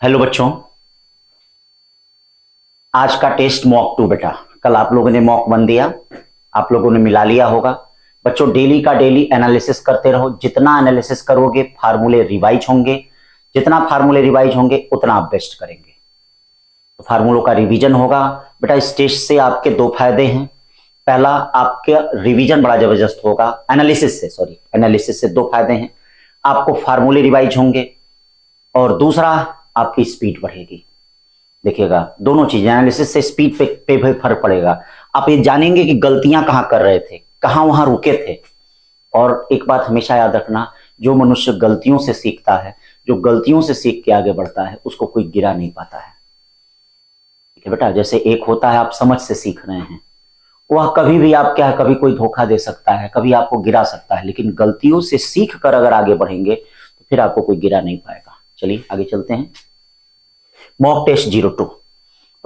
Hello बच्चों, आज का टेस्ट मॉक 2 बेटा। कल आप लोगों ने मॉक 1 दिया, आप लोगों ने मिला लिया होगा। बच्चों डेली का डेली एनालिसिस करते रहो। जितना एनालिसिस करोगे फार्मूले रिवाइज होंगे, जितना फार्मूले रिवाइज होंगे उतना आप बेस्ट करेंगे। तो फार्मूलों का रिवीजन होगा बेटा। इस टेस्ट से आपके दो फायदे हैं। पहला, आपके रिवीजन बड़ा जबरदस्त होगा। एनालिसिस से दो फायदे हैं, आपको फार्मूले रिवाइज होंगे और दूसरा आपकी स्पीड बढ़ेगी। देखिएगा, दोनों चीजें, एनालिसिस से स्पीड पे भी फर्क पड़ेगा। आप ये जानेंगे कि गलतियां कहां कर रहे थे, कहां वहां रुके थे। और एक बात हमेशा याद रखना, जो मनुष्य गलतियों से सीखता है, जो गलतियों से सीख के आगे बढ़ता है, उसको कोई गिरा नहीं पाता है। ठीक है बेटा, जैसे एक होता है आप समझ से सीख रहे हैं, वह कभी भी आप क्या है, कभी कोई धोखा दे सकता है, कभी आपको गिरा सकता है, लेकिन गलतियों से सीख कर अगर आगे बढ़ेंगे तो फिर आपको कोई गिरा नहीं पाएगा। चलिए आगे चलते हैं। Mock test 02।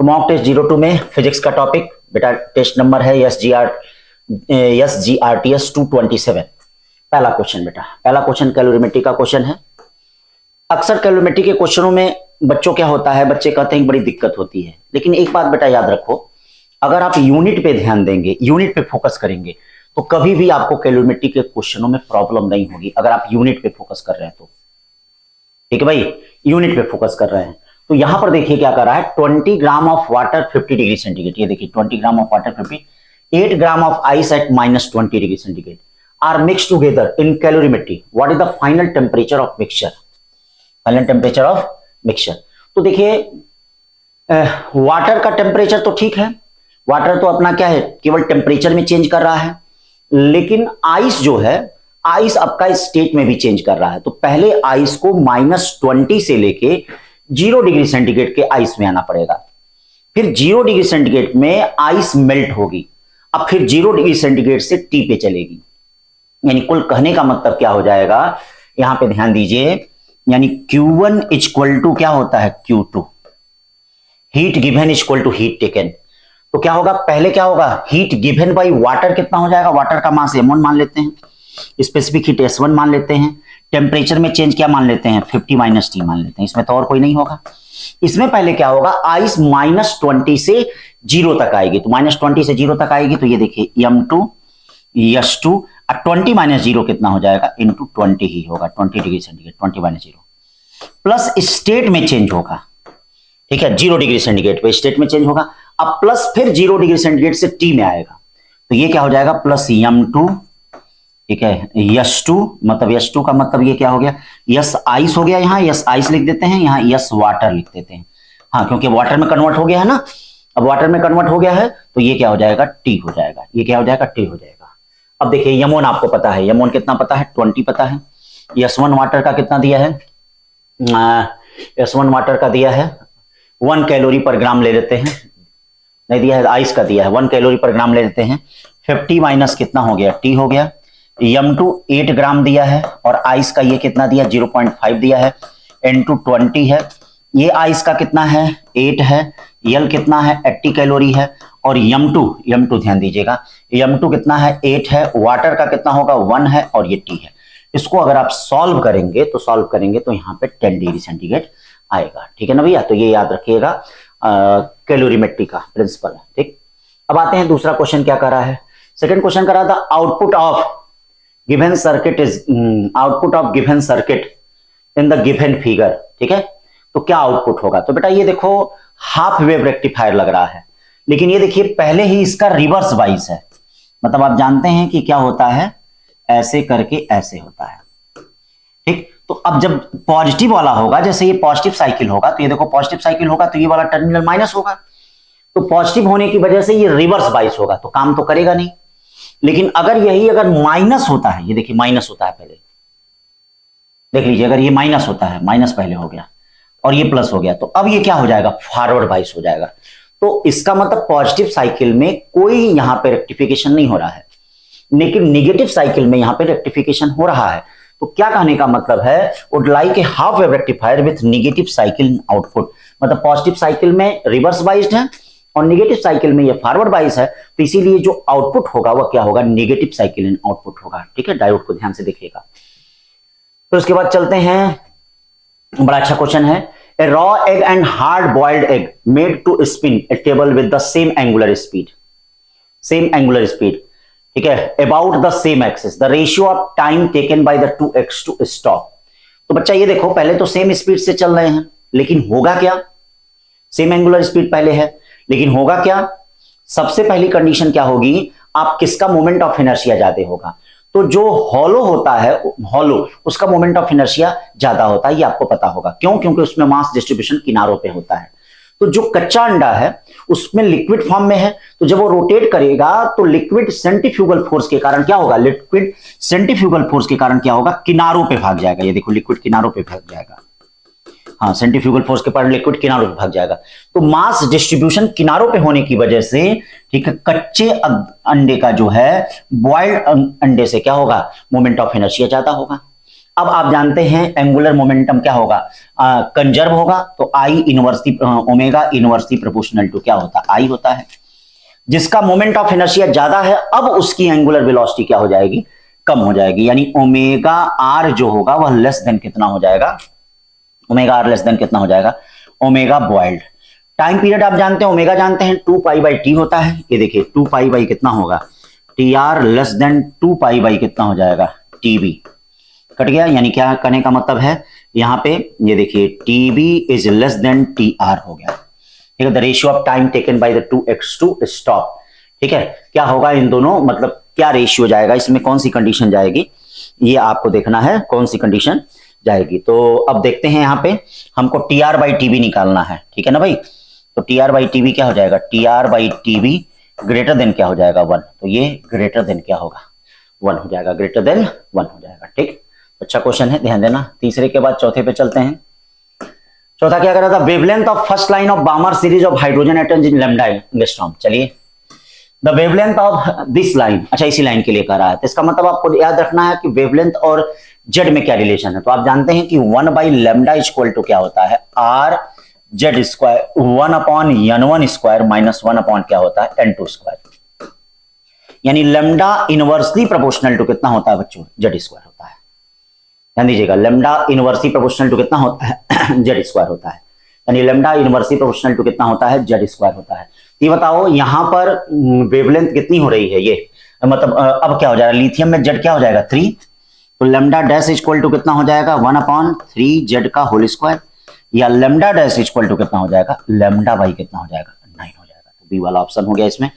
तो मॉक टेस्ट 02 में फिजिक्स का टॉपिक बेटा, टेस्ट नंबर है SGRTS 227। पहला क्वेश्चन बेटा, पहला क्वेश्चन कैलोरीमेट्री का क्वेश्चन है। अक्सर कैलोरीमेट्री के क्वेश्चनों में बच्चों क्या होता है, बच्चे कहते हैं बड़ी दिक्कत होती है, लेकिन एक बात बेटा याद रखो, अगर आप यूनिट पे ध्यान देंगे, यूनिट पे फोकस करेंगे, तो कभी भी आपको कैलोरीमेट्री के क्वेश्चनों में प्रॉब्लम नहीं होगी। अगर आप यूनिट पे फोकस कर रहे हैं तो ठीक है भाई, यूनिट पे फोकस कर रहे हैं। तो यहां पर देखिए क्या कर रहा है, 20 gram of water 50 degree centigrade. ये देखिए 20 gram of water 8 gram of ice at -20 degree centigrade are mix together in calorimetry. What is the final temperature of mixture? Final temperature of mixture. तो देखिए वाटर का temperature तो ठीक है, water तो अपना क्या है, केवल टेम्परेचर में चेंज कर रहा है, लेकिन आइस जो है, आइस आपका स्टेट में भी चेंज कर रहा है। तो पहले आइस को -20 से लेके 0 डिग्री सेंटीग्रेड के आइस में आना पड़ेगा, फिर 0 डिग्री सेंटीग्रेड में आइस मेल्ट होगी, अब फिर 0 डिग्री सेंटीग्रेड से टी पे चलेगी। यानी कुल कहने का मतलब क्या हो जाएगा, यहां पे ध्यान दीजिए, यानी Q1 इक्वल टू क्या होता है, Q2। Heat given equal to heat taken. तो क्या होगा, पहले क्या होगा, हीट गिवन बाई वाटर कितना हो जाएगा, वाटर का मास M1 मान लेते हैं, स्पेसिफिक हीट S1 मान लेते हैं, टेम्परेचर में चेंज क्या मान लेते हैं, 50 - T मान लेते हैं, इसमें तो और कोई नहीं होगा। इसमें पहले क्या होगा, आइस -20 से 0 तक आएगी, तो -20 से 0 तक आएगी, तो ये देखिए M2 S2 और 20 - 0 कितना हो जाएगा, इंटू 20 ही होगा, 20 डिग्री सेंटीग्रेड, 20 - 0 प्लस स्टेट में चेंज होगा। ठीक है, 0 डिग्री सेंटीग्रेड पे स्टेट में चेंज होगा, अब प्लस फिर 0 डिग्री सेंटीग्रेड से टी में आएगा, तो ये क्या हो जाएगा, प्लस M2, ठीक है, S2, मतलब S2 का मतलब ये क्या हो गया, यस आइस हो गया, यहाँ यस आइस लिख देते हैं, यहाँ यस वाटर लिख देते हैं। हाँ, क्योंकि वाटर में कन्वर्ट हो गया है ना, अब वाटर में कन्वर्ट हो गया है तो ये क्या हो जाएगा, टी हो जाएगा, ये क्या हो जाएगा, टी हो जाएगा। अब देखिए यमोन आपको पता है, यमोन कितना पता है, 20 पता है। S1 वाटर का कितना दिया है, S1 वाटर का दिया है 1 कैलोरी पर ग्राम ले लेते हैं, नहीं दिया है, आइस का दिया है 1 कैलोरी पर ग्राम ले लेते हैं, 50 माइनस कितना हो गया, टी हो गया। M2 8 ग्राम दिया है और आइस का ये कितना दिया, 0.5 दिया है, N2 20 है, ये आइस का कितना है, 8 है, यल कितना है, 80 कैलोरी है, और M2 ध्यान दीजिएगा, M2 कितना है, 8 है, वाटर का कितना होगा, 1 है, और ये T है। इसको अगर आप सॉल्व करेंगे तो यहाँ पे 10 डिग्री सेंटीग्रेड आएगा। ठीक है ना भैया, तो ये याद रखिएगा, कैलोरीमेट्री का प्रिंसिपल है। ठीक, अब आते हैं दूसरा क्वेश्चन क्या कर रहा है। सेकंड क्वेश्चन कर रहा था, output of given circuit is output of given circuit in the given figure. ठीक है, तो क्या आउटपुट होगा, तो बेटा ये देखो हाफ वेव रेक्टिफायर लग रहा है, लेकिन ये देखिए पहले ही इसका रिवर्स वाइज है, मतलब आप जानते हैं कि क्या होता है, ऐसे करके ऐसे होता है। ठीक, तो अब जब पॉजिटिव वाला होगा, जैसे ये पॉजिटिव साइकिल होगा, तो ये देखो पॉजिटिव साइकिल होगा, तो ये वाला टर्मिनल माइनस होगा, तो पॉजिटिव होने की वजह से ये रिवर्स बाइस होगा, तो काम तो करेगा नहीं। लेकिन अगर माइनस होता है, ये देखिए माइनस होता है, पहले देख लीजिए, अगर ये माइनस होता है, माइनस पहले हो गया और ये प्लस हो गया, तो अब ये क्या हो जाएगा, फॉरवर्ड बाइस हो जाएगा। तो इसका मतलब पॉजिटिव साइकिल में कोई यहां पे रेक्टिफिकेशन नहीं हो रहा है, लेकिन निगेटिव साइकिल में यहां पे रेक्टिफिकेशन हो रहा है। तो क्या कहने का मतलब है, would like a half wave rectifier with negative cycle output, मतलब पॉजिटिव साइकिल में रिवर्स बाइस्ड है और निगेटिव साइकिल में ये फॉरवर्ड बाइस है, तो इसीलिए जो आउटपुट होगा वह क्या होगा, निगेटिव साइकिल इन आउटपुट होगा। ठीक है, डायोड को ध्यान से देखिएगा। तो उसके बाद चलते हैं, बड़ा अच्छा क्वेश्चन है, a raw egg and hard boiled egg made to spin a table with the same angular speed, same angular speed, ठीक है, about the same axis, the ratio of time taken by the 2x to stop. तो बच्चा ये देखो, पहले तो same speed से चल रहे हैं, लेकिन होगा क्या, सेम एंगुलर स्पीड पहले है, लेकिन होगा क्या, सबसे पहली कंडीशन क्या होगी, आप किसका मोमेंट ऑफ इनर्शिया ज्यादा होगा, तो जो हॉलो होता है, हॉलो, उसका मोमेंट ऑफ इनर्शिया ज्यादा होता है, ये आपको पता होगा। क्यों? क्योंकि उसमें मास डिस्ट्रीब्यूशन किनारों पे होता है। तो जो कच्चा अंडा है उसमें लिक्विड फॉर्म में है, तो जब वो रोटेट करेगा तो लिक्विड सेंट्रीफ्यूगल फोर्स के कारण क्या होगा, लिक्विड सेंट्रीफ्यूगल फोर्स के कारण क्या होगा, किनारों पे भाग जाएगा। ये देखो, लिक्विड किनारों पे भाग जाएगा, हाँ, सेंट्रीफ्यूगल फोर्स के कारण लिक्विड किनारों पे भाग जाएगा। तो मास डिस्ट्रीब्यूशन किनारों पे होने की वजह से, ठीक है, कच्चे अंडे का जो है बॉइल्ड अंडे से क्या होगा, मोमेंट ऑफ इनर्शिया ज्यादा होगा। अब आप जानते हैं एंगुलर मोमेंटम क्या होगा, कंजर्व होगा, तो I inversely omega inversely proportional to क्या होता है, आई होता है। जिसका मोमेंट ऑफ इनर्शिया ज्यादा है, अब उसकी एंगुलर वेलोसिटी क्या हो जाएगी, कम हो जाएगी, यानी ओमेगा आर जो होगा वह लेस देन कितना हो जाएगा, ओमेगा आर लेस देन कितना हो जाएगा, ओमेगा बॉइल्ड। टाइम पीरियड आप जानते हैं, ओमेगा जानते हैं 2 पाई बाई टी होता है। ये देखिए 2 पाई बाई कितना होगा, T R less than 2 pi by कितना हो जाएगा, टी बी। कट गया, यानी क्या करने का मतलब है यहां पे, ये देखिए T B is less than T R हो गया, ठीक है, the ratio of time taken by the 2x to stop. ठीक है, क्या होगा इन दोनों, मतलब क्या रेशियो जाएगा, इसमें कौन सी कंडीशन जाएगी, ये आपको देखना है, कौन सी कंडीशन जाएगी। तो अब देखते हैं, यहां पे हमको टी आर बाई टीबी निकालना है, ठीक है ना भाई। तो टी आर बाई टीबी क्या हो जाएगा, T R by TB greater than क्या हो जाएगा, 1। तो ये ग्रेटर देन क्या होगा, 1 हो जाएगा, ग्रेटर देन 1 हो जाएगा। ठीक, अच्छा क्वेश्चन है, ध्यान देना। तीसरे के बाद चौथे पे चलते हैं। चौथा क्या कर रहा था, wavelength of first line of Balmer series of hydrogen atoms in lambda angstrom. चलिए, the wavelength of this line, अच्छा इसी लाइन के लिए कर रहा है, तो इसका मतलब आपको याद रखना है कि वेवलेंथ और जेड में क्या रिलेशन है। तो आप जानते हैं कि 1 बाई लैम्डा इक्वल टू क्या होता है, are Z square, 1 upon n1 square minus 1 upon क्या होता है, n2 स्क्वायर। यानी लैम्डा इनवर्सली प्रोपोर्शनल टू कितना होता है बच्चों, जेड स्क्वायर होता है। ध्यान दीजिएगा, लैम्डा इनवर्सली प्रोपोर्शनल टू कितना होता है, जेड स्क्वायर होता है। यानी लैम्डा इनवर्सली प्रोपोर्शनल टू कितना होता है, जेड स्क्वायर होता है। ये बताओ यहां पर वेवलेंथ कितनी हो रही है, ये मतलब अब क्या हो जाएगा, लिथियम में जेड क्या हो जाएगा, 3, तो लैम्डा डैश इक्वल टू कितना हो जाएगा, 1 अपॉन 3 जेड का होल स्क्वायर, या लैम्डा डैश इक्वल टू कितना हो जाएगा, लैम्डा बाई कितना हो जाएगा, 9 हो जाएगा। तो बी वाला ऑप्शन हो गया इसमें।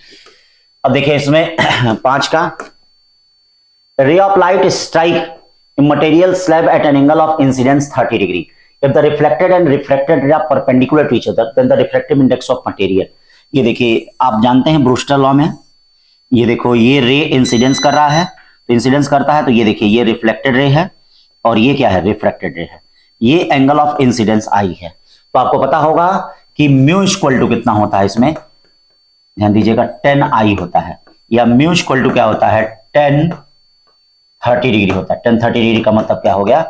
अब देखिए इसमें 5 का, ray of light strike material slab at an angle of incidence 30 degree, if the reflected and refracted ray are perpendicular to each other then the refractive index of material। ये देखिए आप जानते हैं ब्रूस्टर लॉ में, ये देखो ये रे इंसिडेंस कर रहा है, तो इंसिडेंस करता है, तो ये देखिए ये रिफ्लेक्टेड रे है और ये क्या है, रिफ्रैक्टेड रे है, ये एंगल ऑफ इंसिडेंस आई है। तो आपको पता होगा कि म्यू इक्वल टू कितना होता है, इसमें ध्यान दीजिएगा 10 आई होता है, या म्यू इक्वल टू क्या होता है, 10 30 डिग्री होता है। 10 30 डिग्री का मतलब क्या हो गया,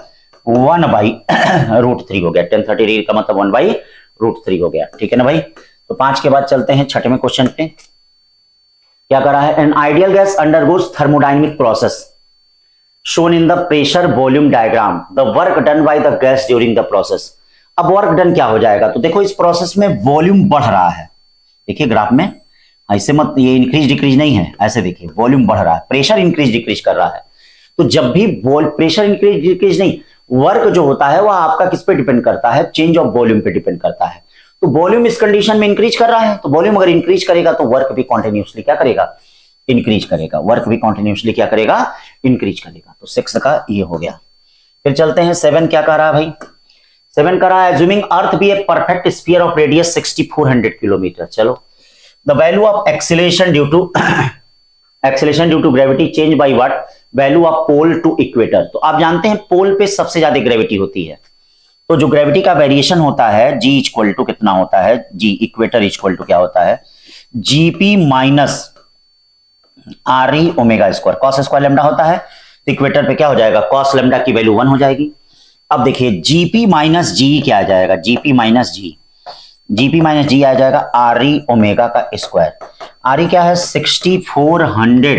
1 बाई √3 हो गया। 10 30 डिग्री का मतलब 1 बाई √3 हो गया। ठीक है ना भाई। तो 5 के बाद चलते हैं छठवें क्वेश्चन पे। क्या करा है, an ideal gas undergoes thermodynamic process shown in the pressure volume diagram, the work done by the gas during the process. अब वर्क डन क्या हो जाएगा, तो देखो इस प्रोसेस में वॉल्यूम बढ़ रहा है, देखिए ग्राफ में, ऐसे मत ये इंक्रीज डिक्रीज नहीं है, ऐसे देखिए वॉल्यूम बढ़ रहा है, प्रेशर इंक्रीज डिक्रीज कर रहा है। तो जब भी प्रेशर इंक्रीज डिक्रीज नहीं, वर्क जो होता है वह आपका किस पे डिपेंड करता है, चेंज ऑफ वॉल्यूम पे डिपेंड करता है। तो वॉल्यूम इस कंडीशन में इंक्रीज कर रहा है, तो वॉल्यूम अगर इंक्रीज करेगा तो वर्क भी कॉन्टिन्यूसली क्या करेगा, इंक्रीज करेगा, वर्क भी कॉन्टिन्यूसली क्या करेगा, इंक्रीज करेगा। तो 6 का ये हो गया। फिर चलते हैं 7, क्या कह रहा है भाई, 7 कह रहा है assuming earth be a perfect sphere of radius 6400 kilometre. चलो, the value of acceleration due to gravity change by what, value of pole to equator. तो आप जानते हैं पोल पे सबसे ज्यादा ग्रेविटी होती है, तो जो ग्रेविटी का वेरिएशन होता है जी इक्वल टू कितना होता है, जी इक्वेटर इक्वल टू क्या होता है, GP minus R E omega square, cos square lambda होता है, तो इक्वेटर पे क्या हो जाएगा, कॉस लैम्डा की वैल्यू 1 हो जाएगी। अब देखिए जीपी माइनस जी क्या आ जाएगा, जीपी माइनस जी आ जाएगा आर ई ओमेगा का स्क्वायर। आर ई क्या है 6400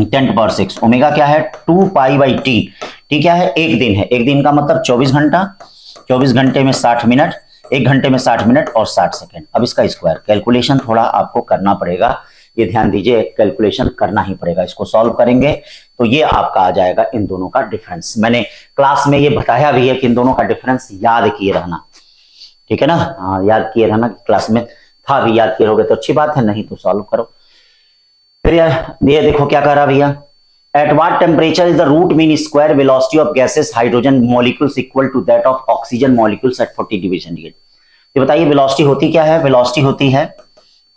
10⁻⁶, ओमेगा क्या है 2 पाई बाई टी, टी क्या है एक दिन है, एक दिन का मतलब 24 घंटा, 24 घंटे में 60 मिनट, 1 घंटे में 60 मिनट और 60 सेकंड। अब इसका स्क्वायर कैलकुलेशन थोड़ा आपको करना पड़ेगा, ये ध्यान दीजिए, कैलकुलेशन करना ही पड़ेगा। इसको सॉल्व करेंगे तो ये आपका आ जाएगा इन दोनों का डिफरेंस। मैंने क्लास में ये बताया भी है कि इन दोनों का डिफरेंस याद किए रहना, ठीक है ना। हाँ, याद किए रहना, क्लास में था भी, याद किए होगे तो अच्छी बात है, नहीं तो सॉल्व करो। फिर ये देखो क्या कर रहा भैया, at what temperature is the root mean square velocity of gases hydrogen molecules equal to that of oxygen molecules at 40 degree centigrade. तो बताइए वेलोसिटी होती क्या है, वेलोसिटी होती है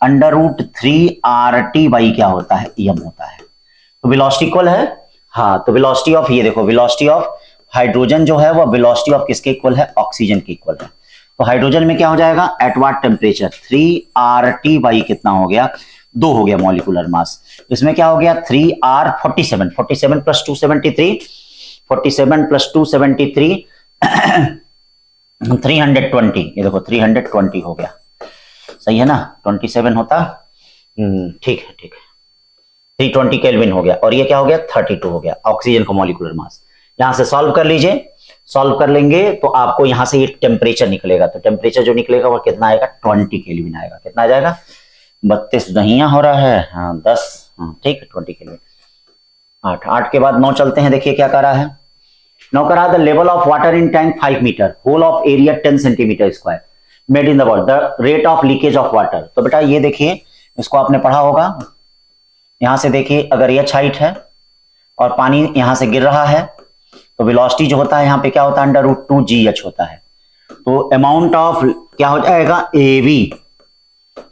√3RT बाई क्या होता है, एम होता है। तो वेलोसिटी इक्वल है, हाँ, तो वेलोसिटी ऑफ, ये देखो वेलोसिटी ऑफ हाइड्रोजन जो है वो वेलोसिटी ऑफ किसके इक्वल है, ऑक्सीजन के इक्वल है। तो हाइड्रोजन में क्या हो जाएगा, at what temperature 3RT by कितना हो गया, 2 हो गया मॉलिक्यूलर मास। इसमें क्या हो गया 3R 47, 47 प्लस 273, 47 प्लस 273 320, ये देखो 320 हो गया, सही है ना, 27 होता, ठीक है ठीक है, 320 केल्विन हो गया। और ये क्या हो गया 32 हो गया ऑक्सीजन का मॉलिक्यूलर मास। यहां से सॉल्व कर लीजिए, सॉल्व कर लेंगे तो आपको यहां से ये टेम्परेचर निकलेगा। तो टेम्परेचर जो निकलेगा वो कितना आएगा, 20 केल्विन आएगा। कितना आ जाएगा, 32 नहीं हो रहा है, हाँ 10, हाँ ठीक है 20 केल्विन। 8 के बाद 9 चलते हैं, देखिए क्या कर रहा है। 9 करा the level of water in tank 5 metre, hole of area 10 centimetre square, made in the world, the rate of leakage of water. तो बेटा ये देखिए, इसको आपने पढ़ा होगा। यहां से देखिए, अगर ये हाइट है और पानी यहां से गिर रहा है तो वेलोसिटी जो होता है यहाँ पे क्या होता है, √2GH होता है। तो अमाउंट ऑफ क्या हो जाएगा, AV,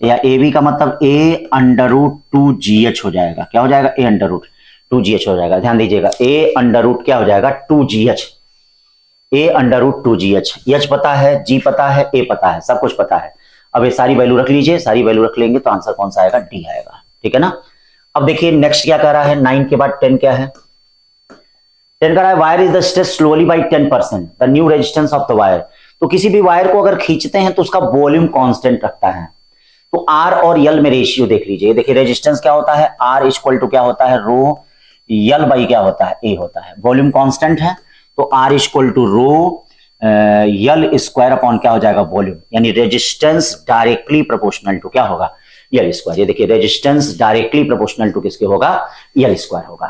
या AV का मतलब A√2GH हो जाएगा। क्या हो जाएगा, A√2GH हो जाएगा। ध्यान दीजिएगा, A√ क्या हो जाएगा 2GH, A√2GH। H पता है, G पता है, A पता है, सब कुछ पता है। अब ये सारी वैल्यू रख लीजिए, सारी वैल्यू रख लेंगे तो आंसर कौन सा आएगा, D आएगा, ठीक है ना। अब देखिए नेक्स्ट क्या कर रहा है, 9 के बाद 10 क्या है, 10 कर रहा है wire is the stretch slowly by 10%, the new resistance of the wire. तो किसी भी वायर को अगर खींचते हैं तो उसका वॉल्यूम कांस्टेंट रखता है। तो R और L में रेशियो देख लीजिए, देखिए रेजिस्टेंस क्या होता है, R इक्वल टू क्या होता है, रो L बाई क्या होता है, A होता है। वॉल्यूम कांस्टेंट है तो R equal to rho L square upon क्या हो जाएगा, वॉल्यूम, यानी रेजिस्टेंस डायरेक्टली प्रोपोर्शनल टू क्या होगा, L स्क्वायर। ये देखिए रेजिस्टेंस डायरेक्टली प्रोपोर्शनल टू किसके होगा, L स्क्वायर होगा,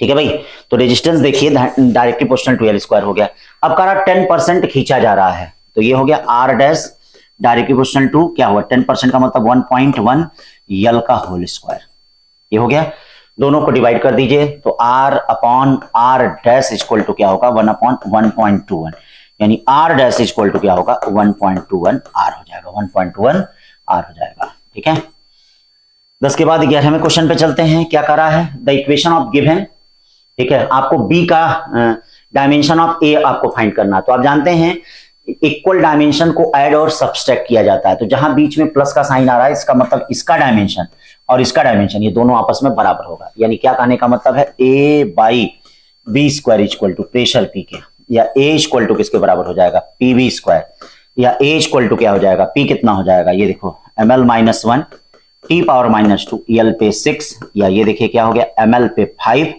ठीक है भाई। तो रेजिस्टेंस देखिए directly proportional to L square हो गया। अब कह रहा 10% खींचा जा रहा है, तो ये हो गया R dash directly proportional to क्या हुआ, 10% का मतलब 1.1 L का होल स्क्वायर, ये हो गया। दोनों को डिवाइड कर दीजिए तो R upon R dash equal to क्या होगा, 1 अपॉन 1.21, यानी R डैश इक्वल टू क्या होगा, 1.21 R हो जाएगा, 1.1 R हो जाएगा, ठीक है। 10 के बाद 11वें क्वेश्चन पे चलते हैं। क्या करा है, द इक्वेशन ऑफ गिवन, ठीक है, आपको B का डायमेंशन ऑफ A आपको फाइंड करना है। तो आप जानते हैं इक्वल डायमेंशन को ऐड और सब्सट्रैक्ट किया जाता है। तो जहां बीच में प्लस का साइन आ रहा है इसका मतलब इसका डायमेंशन और इसका डायमेंशन ये दोनों आपस में बराबर होगा। यानी क्या कहने का मतलब है, A/B square equal to pressure P के, या A इक्वल टू किसके बराबर हो जाएगा, PV स्क्वायर, या A इक्वल टू क्या हो जाएगा, P कितना हो जाएगा, ये देखो ml-1 T⁻⁻2 L पे 6, या ये देखिए क्या हो गया ml पे 5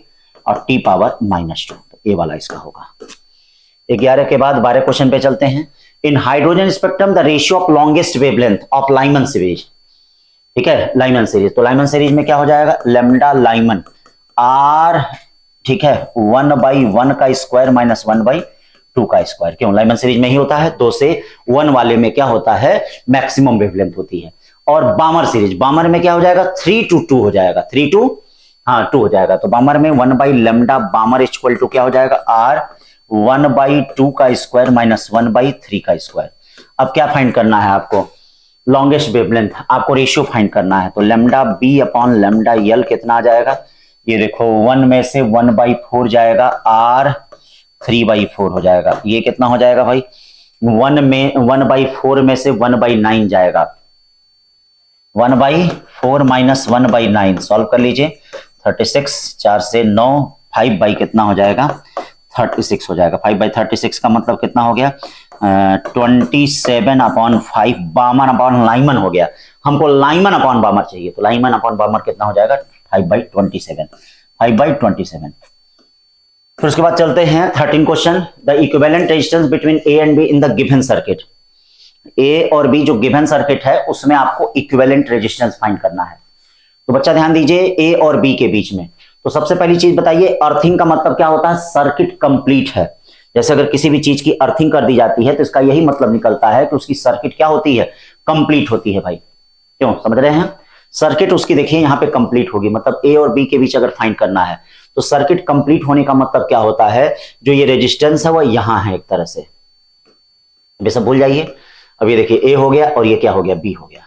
और T⁻⁻2, तो A वाला इसका होगा। 11 के बाद 12 क्वेश्चन पे चलते हैं। In hydrogen spectrum the ratio of longest wavelength of Lyman series, ठीक है, लाइमन सीरीज। तो लाइमन सीरीज में क्या हो जाएगा, लैम्डा लाइमन R, ठीक है, 1/1 का स्क्वायर माइनस 1/2 का स्क्वायर। क्यों, लाइमन सीरीज में ही होता है, 2 से 1 वाले में क्या होता है, मैक्सिमम वेवलेंथ होती है। और बामर सीरीज, बामर में क्या हो जाएगा, 3 to 2 हो जाएगा, 3 to 2 हो जाएगा। तो बामर में 1/λ बामर इक्वल टू क्या हो जाएगा, R 1/2 का स्क्वायर माइनस 1/3 का स्क्वायर। अब क्या फाइंड करना है आपको, लॉन्गेस्ट वेवलेंथ, आपको रेशियो फाइंड करना है। तो λB अपॉन λL कितना आ जाएगा, ये देखो 1 में से 1/4 जाएगा, R 3/4 हो जाएगा। ये कितना हो जाएगा भाई, 1/4 में से 1/9 जाएगा, 1/4 माइनस 1/9, सॉल्व कर लीजिए, 36, 4 से 9, 5 बाई कितना हो जाएगा, 36 हो जाएगा। 5/36 का मतलब कितना हो गया, 27 अपॉन 5, बामर अपॉन लाइमन हो गया। हमको लाइमन अपॉन बामर चाहिए, तो लाइमन अपॉन बामर कितना हो जाएगा, 5/27, 5/27। फिर उसके बाद चलते हैं 13 question, the equivalent resistance between A and B in the given circuit. A और बी जो गिवन सर्किट है उसमें आपको इक्विवेलेंट रेजिस्टेंस फाइंड करना है। तो बच्चा ध्यान दीजिए, ए और बी के बीच में, तो सबसे पहली चीज बताइए, अर्थिंग का मतलब क्या होता है? सर्किट कंप्लीट है। जैसे अगर किसी भी चीज की अर्थिंग कर दी जाती है तो इसका यही मतलब निकलता है कि उसकी सर्किट क्या होती है? कंप्लीट होती है भाई। क्यों, समझ रहे हैं? सर्किट उसकी देखिए यहाँ पे कंप्लीट होगी, मतलब ए और बी के बीच अगर फाइंड करना है तो सर्किट कंप्लीट होने का मतलब क्या होता है? जो ये रेजिस्टेंस है वो यहां है एक तरह से, ये सब भूल जाइए। अब ये देखिए ए हो गया और ये क्या हो गया? बी हो गया।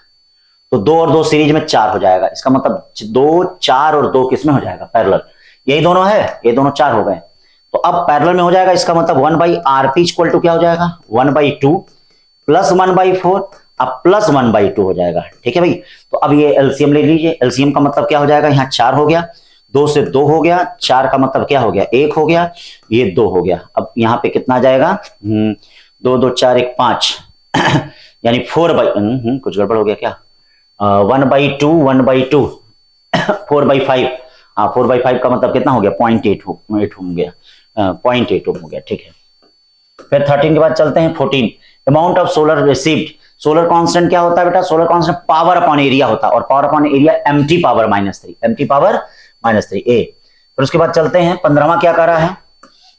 तो 2 और 2 सीरीज में 4 हो जाएगा, इसका मतलब 2 4 और 2 किस में हो जाएगा? पैरेलल। यही दोनों है, ये दोनों 4 हो गए, तो अब पैरेलल में हो जाएगा। इसका मतलब 1/RP इक्वल टू क्या हो जाएगा? 1/2 प्लस 1/4 अब प्लस 1/2 हो जाएगा। ठीक है भाई। तो अब ये एलसीएम ले लीजिए। एलसीएम का मतलब क्या हो जाएगा? यहाँ 4 हो गया, 2 से 2 हो गया, 4 का मतलब क्या हो गया? 1 हो गया, ये 2 हो गया। अब यहाँ पे कितना आ जाएगा? 2 2 4 1 5 यानी 4 कुछ गड़बड़ हो गया क्या? 1/2 1/2 4/5। हाँ, 4/5 का मतलब कितना हो गया? 0.8 हो गया, 0.8 हो गया। ठीक है। फिर 13 के बाद चलते हैं 14, amount of solar received. Solar constant क्या होता है बेटा? Solar constant power upon area होता है, और power upon area empty power -3, empty power -3 ए। फिर उसके बाद चलते हैं 15वां क्या कर रहा है?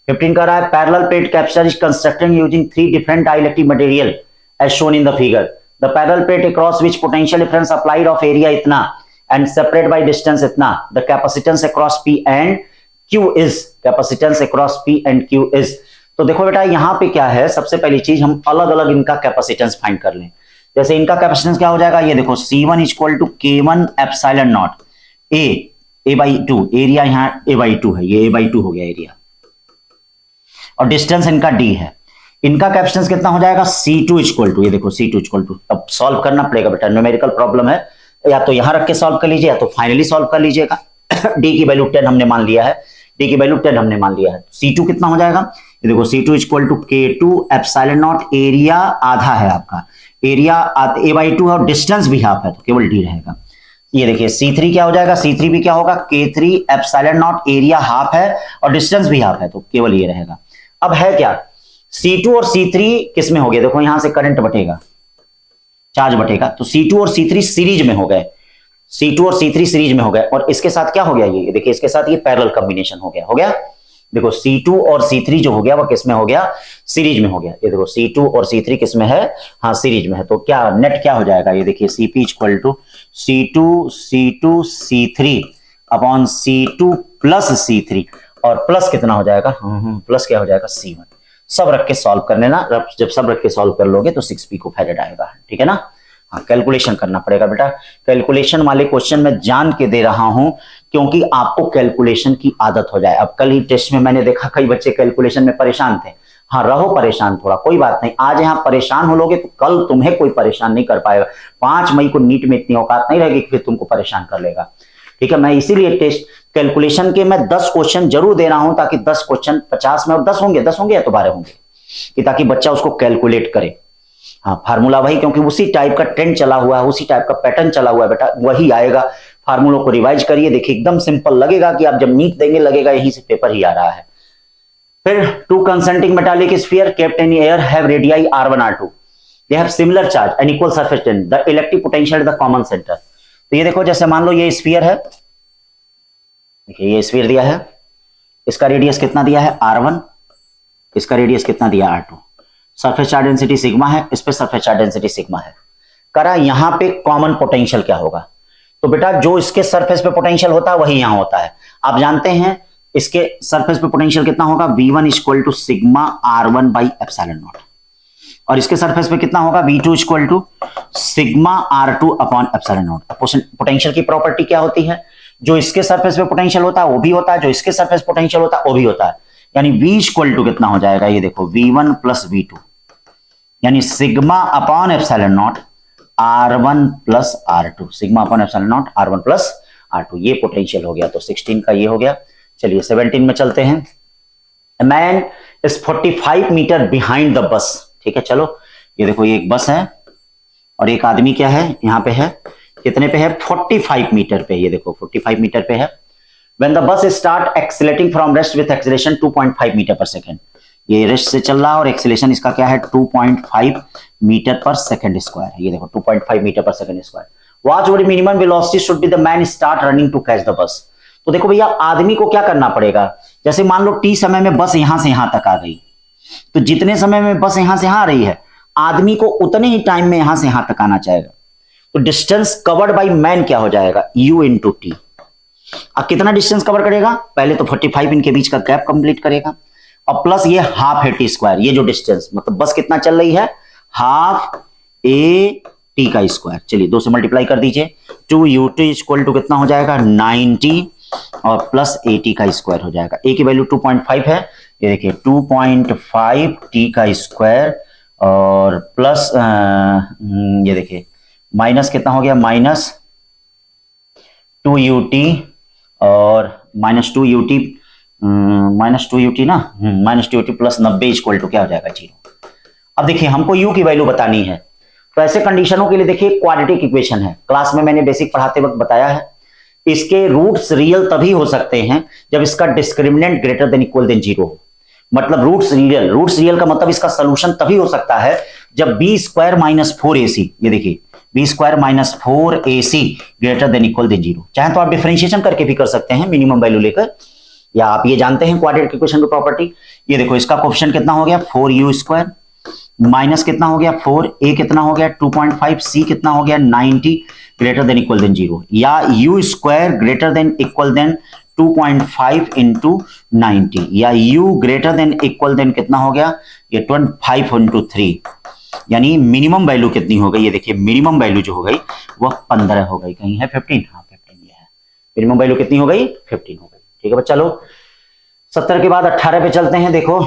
15 कर रहा है, parallel plate capacitor is constructed using 3 different dielectric material as shown in the figure. The parallel plate across which potential difference applied of area इतना एंड सेपरेट बाय डिस्टेंस इतना। The capacitance across P and Q is, capacitance across P and Q is. तो देखो बेटा यहाँ पे क्या है, सबसे पहली चीज हम अलग अलग इनका कैपेसिटेंस फाइंड कर लें। जैसे इनका कैपेसिटेंस क्या हो जाएगा? ये देखो C1 equal to K1 epsilon naught A/2, area यहाँ A/2 है, ये A/2 हो गया एरिया, और डिस्टेंस इनका D है। इनका कैपेसिटेंस कितना हो जाएगा? C2 इक्वल टू, ये देखो C2 इक्वल टू, अब सॉल्व करना पड़ेगा बेटा, न्यूमेरिकल प्रॉब्लम है, या तो यहां रख के सॉल्व कर लीजिए या तो फाइनली सॉल्व कर लीजिएगा। D की वैल्यू 10 हमने मान लिया है, D की वैल्यू 10 हमने मान लिया है। C2 कितना हो जाएगा? ये देखो C2 equal to K2 epsilon naught, area आधा है आपका, एरिया A/2 है और डिस्टेंस भी हाफ है, तो केवल D रहेगा। ये देखिए C3 क्या हो जाएगा? C3 भी क्या होगा? K3 epsilon naught, area half है और डिस्टेंस भी हाफ है, तो केवल ये रहेगा। अब है क्या? C2 और C3 किस में हो गया? देखो यहां से करंट बटेगा, चार्ज बटेगा, तो C2 और C3 सीरीज में हो गए, C2 और C3 सीरीज में हो गए, और इसके साथ क्या हो गया? ये देखिए इसके साथ ये पैरेलल कॉम्बिनेशन हो गया। देखो C2 और C3 जो हो गया वो किस में हो गया? सीरीज में हो गया। ये देखो C2 और C3 किस में है? हाँ, सीरीज में है। तो क्या नेट क्या हो जाएगा? ये देखिए CP equal to C2 C3 upon C2 plus C3, और प्लस कितना हो जाएगा? प्लस क्या हो जाएगा? C1। सब रख के सॉल्व कर लेना, जब सब रख के सॉल्व कर लोगे तो 6 पिकोफैरेड आएगा। ठीक है ना? हाँ, कैलकुलेशन करना पड़ेगा बेटा। कैलकुलेशन वाले क्वेश्चन में जान के दे रहा हूं क्योंकि आपको कैलकुलेशन की आदत हो जाए। अब कल ही टेस्ट में मैंने देखा कई बच्चे कैलकुलेशन में परेशान थे। हाँ, रहो परेशान थोड़ा, कोई बात नहीं, आज यहाँ परेशान हो लोगे तो कल तुम्हें कोई परेशान नहीं कर पाएगा। 5 मई को नीट में इतनी औकात नहीं रहेगी कि फिर तुमको परेशान कर लेगा। ठीक है, मैं इसीलिए टेस्ट कैलकुलेशन के मैं 10 क्वेश्चन जरूर दे रहा हूं, ताकि 10 क्वेश्चन 50 में, और 10 होंगे या तो 12 होंगे, कि ताकि बच्चा उसको कैलकुलेट करे। हाँ, फार्मूला वही, क्योंकि उसी टाइप का ट्रेंड चला हुआ है, उसी टाइप का पैटर्न चला हुआ है बेटा, वही आएगा। फार्मूलों को रिवाइज करिए, देखिए एकदम सिंपल लगेगा कि आप जब नीट देंगे लगेगा यहीं से पेपर ही आ रहा है। फिर 2 concentric metallic sphere kept in air have radii R1 R2, they have similar charge and equal surface tension, the electric potential at the common centre. तो ये देखो, जैसे मान लो ये स्फीयर है, देखिए ये स्फीयर दिया है, इसका रेडियस कितना दिया है? R1, इसका रेडियस कितना दिया? R2। Surface charge density sigma है, इस पे सरफेस चार्ज डेंसिटी सिग्मा है। करा यहां पे कॉमन पोटेंशियल क्या होगा? तो बेटा जो इसके सरफेस पे पोटेंशियल होता है वही यहां होता है। आप जानते हैं इसके सरफेस पे पोटेंशियल कितना होगा? V1 equal to sigma R1 by epsilon naught, और इसके सरफेस पे कितना होगा? V2 equal to sigma R2 upon epsilon naught. Potential की प्रॉपर्टी क्या होती है? जो इसके सरफेस पे पोटेंशियल होता है वो भी होता है, जो इसके सरफेस पोटेंशियल होता है वो भी होता है। यानी V इक्वल टू कितना हो जाएगा? ये देखो V1 प्लस V2, यानी sigma upon epsilon not R1 plus R2, sigma upon epsilon not R1 plus R2। ये पोटेंशियल हो गया। तो 16 का ये हो गया। चलिए 17 में चलते हैं। A man is 45 metre behind the bus. ठीक है, चलो ये देखो, ये एक बस है और एक आदमी क्या है? यहाँ पे है, कितने पे है? 45 मीटर पे। ये देखो 45 मीटर पे है। When the bus start accelerating from rest with acceleration 2.5 metre पर सेकेंड, ये रेस्ट से चल रहा है और एक्सीलरेशन इसका क्या है 2.5 मीटर पर सेकेंड स्क्वायर है। ये देखो 2.5 मीटर पर second square. Watch what minimum velocity should be the man start running to catch the bus. तो देखो भैया आदमी को क्या करना पड़ेगा, जैसे मान लो टी समय में बस यहां से यहां तक आ गई, तो जितने समय में बस यहां से यहां आ रही है आदमी को उतने ही टाइम में यहां से यहां तक आना चाहेगा। तो डिस्टेंस कवर्ड बाय मैन क्या हो जाएगा, u इंटू टी। अब कितना डिस्टेंस कवर करेगा, पहले तो 45 इनके बीच का गैप कंप्लीट करेगा और प्लस ये हाफ है टी स्क्वायर, ये जो डिस्टेंस मतलब बस कितना चल रही है हाफ ए टी का स्क्वायर। चलिए 2 से मल्टीप्लाई कर दीजिए, 2ut इक्वल टू कितना हो जाएगा 90 और प्लस टी का स्क्वायर हो जाएगा। ए की वैल्यू 2.5 है, ये देखिए 2.5 टी का स्क्वायर और प्लस ये देखिए माइनस कितना हो गया माइनस 2ut और माइनस 2ut ना minus 2ut plus 90 equal to क्या हो जाएगा 0। अब देखिए हमको u की वैल्यू बतानी है, तो ऐसे कंडीशनों के लिए देखिए क्वाड्रेटिक इक्वेशन है, क्लास में मैंने बेसिक पढ़ाते वक्त बताया है। इसके रूट्स रियल तभी हो सकते हैं जब इसका discriminant greater than equal than 0 हो। मतलब रूट्स रियल का मतलब इसका सोल्यूशन तभी हो सकता है जब b स्क्वायर माइनस 4ac, ये देखिए b square minus 4ac greater than equal than 0। चाहे तो आप डिफरेंशिएशन करके भी कर सकते हैं मिनिमम वैल्यू लेकर, या आप ये जानते हैं क्वाड्रेटिक इक्वेशन की प्रॉपर्टी। ये देखो इसका कोएफिशिएंट कितना हो गया 4u स्क्वायर माइनस कितना हो गया 4a कितना हो गया 2.5 c कितना हो गया 90 ग्रेटर देन इक्वल देन 0, या u square greater than equal than 2.5 into 90, या u greater than equal than कितना हो गया ये 25 इंटू 3, यानी मिनिमम वैल्यू कितनी हो गई, ये देखिए मिनिमम वैल्यू जो हो गई वह 15 हो गई, कहीं है 15, हाँ 15 ये है, मिनिमम वैल्यू कितनी हो गई 15 हो गई। ठीक है बच्चा लोग, 70 के बाद 18 पे चलते हैं। देखो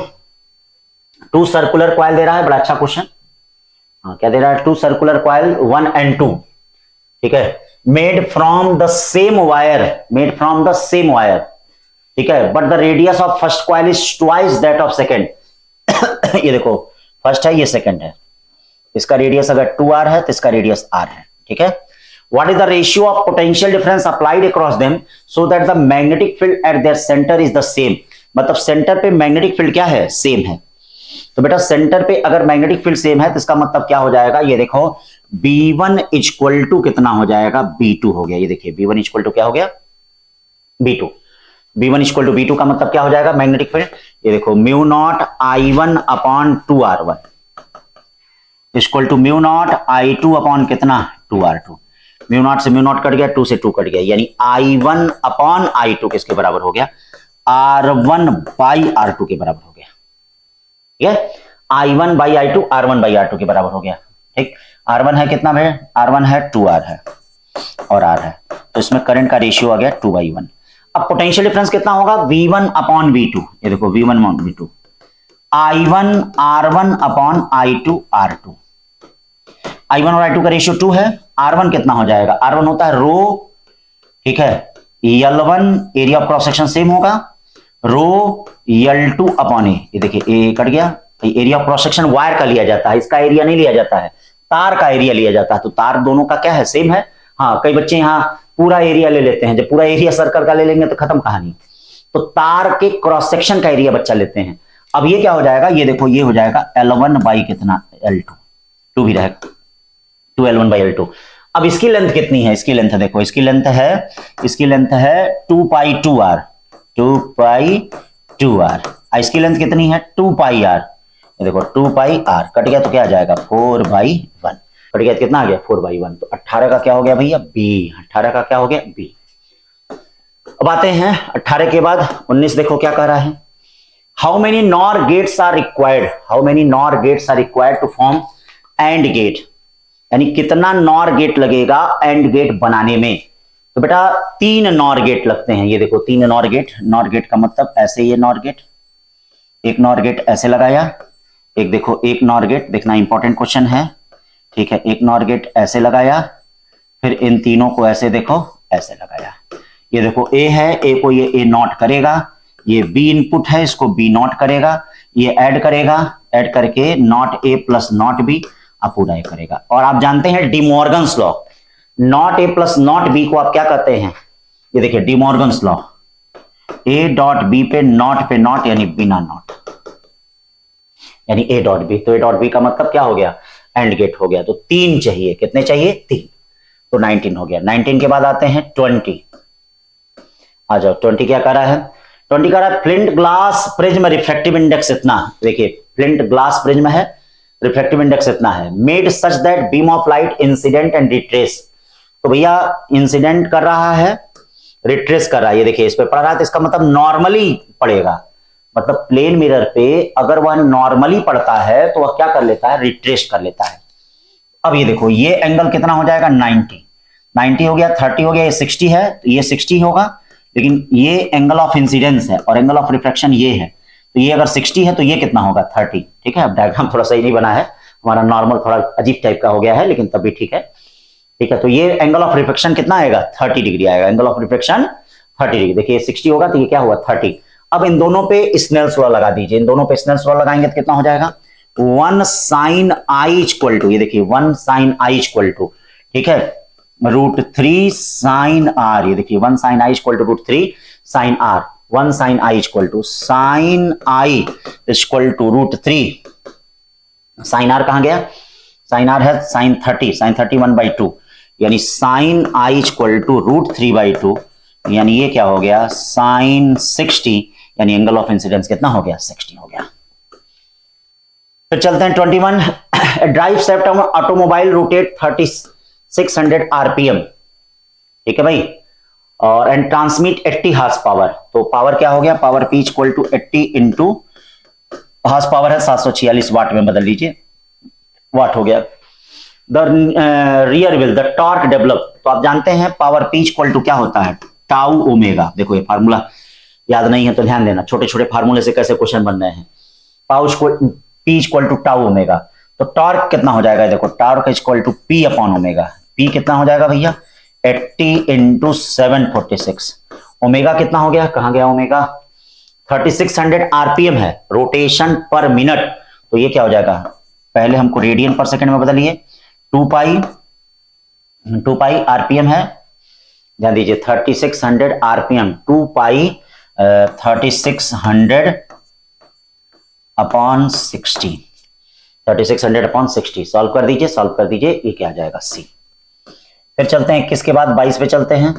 2 सर्कुलर कॉइल दे रहा है, बड़ा अच्छा क्वेश्चन। हाँ क्या दे रहा है 2 सर्कुलर कॉइल 1 and 2, ठीक है, made from the same wire, ठीक है, but the radius of first coil is twice that of second. ये देखो फर्स्ट है ये सेकेंड है, इसका रेडियस अगर 2r है तो इसका रेडियस r है, ठीक है। What is the ratio of potential difference applied across them so that the magnetic field at their center is the same? मतलब सेंटर पे मैग्नेटिक फील्ड क्या है सेम है, तो बेटा सेंटर पे अगर मैग्नेटिक फील्ड सेम है तो इसका मतलब क्या हो जाएगा, ये देखो B1 इक्वल टू कितना हो जाएगा B2 हो गया। ये देखिए B1 इक्वल टू क्या हो गया B2, B1 equal to B2 का मतलब क्या हो जाएगा मैग्नेटिक फील्ड, ये देखो mu naught I1 upon 2r1 equal to mu naught I2 upon कितना 2r2, म्यू नॉट से म्यू नॉट कट गया 2 से 2 कट गया, यानी I1 अपॉन I2 किसके बराबर हो गया R1 बाई R2 के बराबर हो गया, ठीक है, I1 by I2 R1 by R2 के बराबर हो गया। ठीक, R1 है कितना भाई, R1 है 2r है और R है, तो इसमें करंट का रेशियो आ गया 2/1। अब पोटेंशियल डिफरेंस कितना होगा V1 अपॉन V2, ये देखो V1 upon V2, I1 R1 upon I2 R2, I1 और I2 का रेशियो 2 है, R1 कितना हो जाएगा, R1 होता है रो, ठीक है, L1 area of cross section same होगा, रो L2 अपॉन ए, ये देखिए ए कट गया, area of cross section wire का लिया जाता है, इसका एरिया नहीं लिया जाता है, तार का एरिया लिया जाता है, तो तार दोनों का क्या है सेम है। हाँ कई बच्चे यहाँ पूरा एरिया ले लेते हैं, जब पूरा एरिया सर्कल का ले लेंगे तो खत्म कहानी, तो तार के क्रॉस सेक्शन का एरिया बच्चा लेते हैं। अब ये क्या हो जाएगा, ये देखो ये हो जाएगा L1 बाई कितना L2, 2 भी रहेगा 2L1 बाई L2। अब इसकी लेंथ कितनी है, इसकी लेंथ देखो, इसकी लेंथ है 2 पाई 2r, 2 पाई 2r, इसकी लेंथ कितनी है 2 पाई r, ये देखो 2 पाई r कट गया तो क्या आ जाएगा 4/1, कट गया कितना आ गया 4/1, तो 18 का क्या हो गया भैया b, 18 का क्या हो गया b। अब आते हैं 18 के बाद 19, देखो क्या कह रहा है, how many NOR gates are required to form AND gate, यानी कितना नॉर गेट लगेगा एंड गेट बनाने में, तो बेटा 3 नॉर गेट लगते हैं। ये देखो 3 नॉर गेट का मतलब ऐसे, ये नॉर गेट, एक नॉर गेट ऐसे लगाया, एक देखो एक नॉर गेट, देखना इंपॉर्टेंट क्वेश्चन है, ठीक है, एक नॉर गेट ऐसे लगाया, फिर इन तीनों को ऐसे देखो ऐसे लगाया, ये देखो ए है, ए को ये ए नॉट करेगा, ये बी इनपुट है, इसको बी नॉट करेगा, ये ऐड करेगा, ऐड करके not A plus not B पूरा ए करेगा। और आप जानते हैं De Morgan's law, not A plus not B को आप क्या कहते हैं, ये देखिए De Morgan's law, A dot B पे नॉट यानी बिना नॉट, यानी ए डॉट बी। तो ए डॉट बी का मतलब क्या हो गया, एंड गेट हो गया। तो 3 चाहिए, कितने चाहिए, 3। तो 19 हो गया। 19 के बाद आते हैं 20। आ जाओ, 20 क्या कर रहा है, 20 कर रहा है flint glass prism refractive index इतना, देखिए फ्लिंट ग्लास प्रिज्म है, रिफ्रैक्टिव इंडेक्स इतना है, made such that beam of light incident and retrace. तो भैया इंसिडेंट कर रहा है, रिट्रेस कर रहा है, ये देखिए इस पे पड़ रहा है, तो इसका मतलब नॉर्मली पड़ेगा, मतलब प्लेन मिरर पे अगर वह नॉर्मली पड़ता है तो वह क्या कर लेता है, रिट्रेस कर लेता है। अब ये देखो ये एंगल कितना हो जाएगा, 90 हो गया, 30 हो गया, ये 60 है तो ये 60 होगा, लेकिन ये एंगल ऑफ इंसिडेंस है और एंगल ऑफ रिफ्रैक्शन ये है, तो ये अगर 60 है तो ये कितना होगा, 30। ठीक है, अब डायग्राम थोड़ा सही नहीं बना है हमारा, नॉर्मल थोड़ा अजीब टाइप का हो गया है, लेकिन तब भी ठीक है। ठीक है, तो ये एंगल ऑफ रिफ्रैक्शन कितना आएगा, 30 डिग्री आएगा, एंगल ऑफ रिफ्रैक्शन 30 डिग्री। देखिए 60 होगा तो ये क्या हुआ, 30। अब इन दोनों पे स्नेल्स लॉ लगा दीजिए, इन दोनों पे स्नेल्स लॉ लगाएंगे तो कितना हो जाएगा, 1 sin i इक्वल टू, ये देखिए 1 sin i इक्वल टू, ठीक है, √3 sin r, ये देखिए 1 sin i equal to √3 sin r, 1 sin i equal to sin i equal to √3 sin r कहां गया, sin r है sin 30 1/2, यानी sin i इक्वल टू √3/2, यानी ये क्या हो गया, sin 60, यानी एंगल ऑफ इंसिडेंस कितना हो गया, 60 हो गया। फिर चलते हैं 21। Drive shaft automobile rotate 3600 RPM, ठीक है भाई, और एंड ट्रांसमिट 80 हार्स पावर। तो पावर क्या हो गया, power P equal to 80 into horse power है 746 वाट में बदल लीजिए, वाट हो गया। The rear wheel the torque develop, तो आप जानते हैं पावर पी इक्वल टू क्या होता है, टाउ ओमेगा। देखो ये फार्मूला याद नहीं है तो ध्यान देना, छोटे छोटे फार्मूले से कैसे क्वेश्चन बन रहे हैं। P equal to tau omega, तो टॉर्क कितना हो जाएगा, देखो torque equal to P upon omega, P कितना हो जाएगा भैया, 80 इंटू 746, ओमेगा कितना हो गया, कहां गया ओमेगा, 3600 आरपीएम है, रोटेशन पर मिनट, तो ये क्या हो जाएगा, पहले हमको रेडियन पर सेकंड में बदलिए, 2 पाई आरपीएम है, ध्यान दीजिए 3600 आरपीएम, 2 पाई 3600 अपॉन 60, 3600 अपॉन 60, सॉल्व कर दीजिए, ये क्या आ जाएगा, सी। फिर चलते हैं 21 के बाद 22 पे चलते हैं।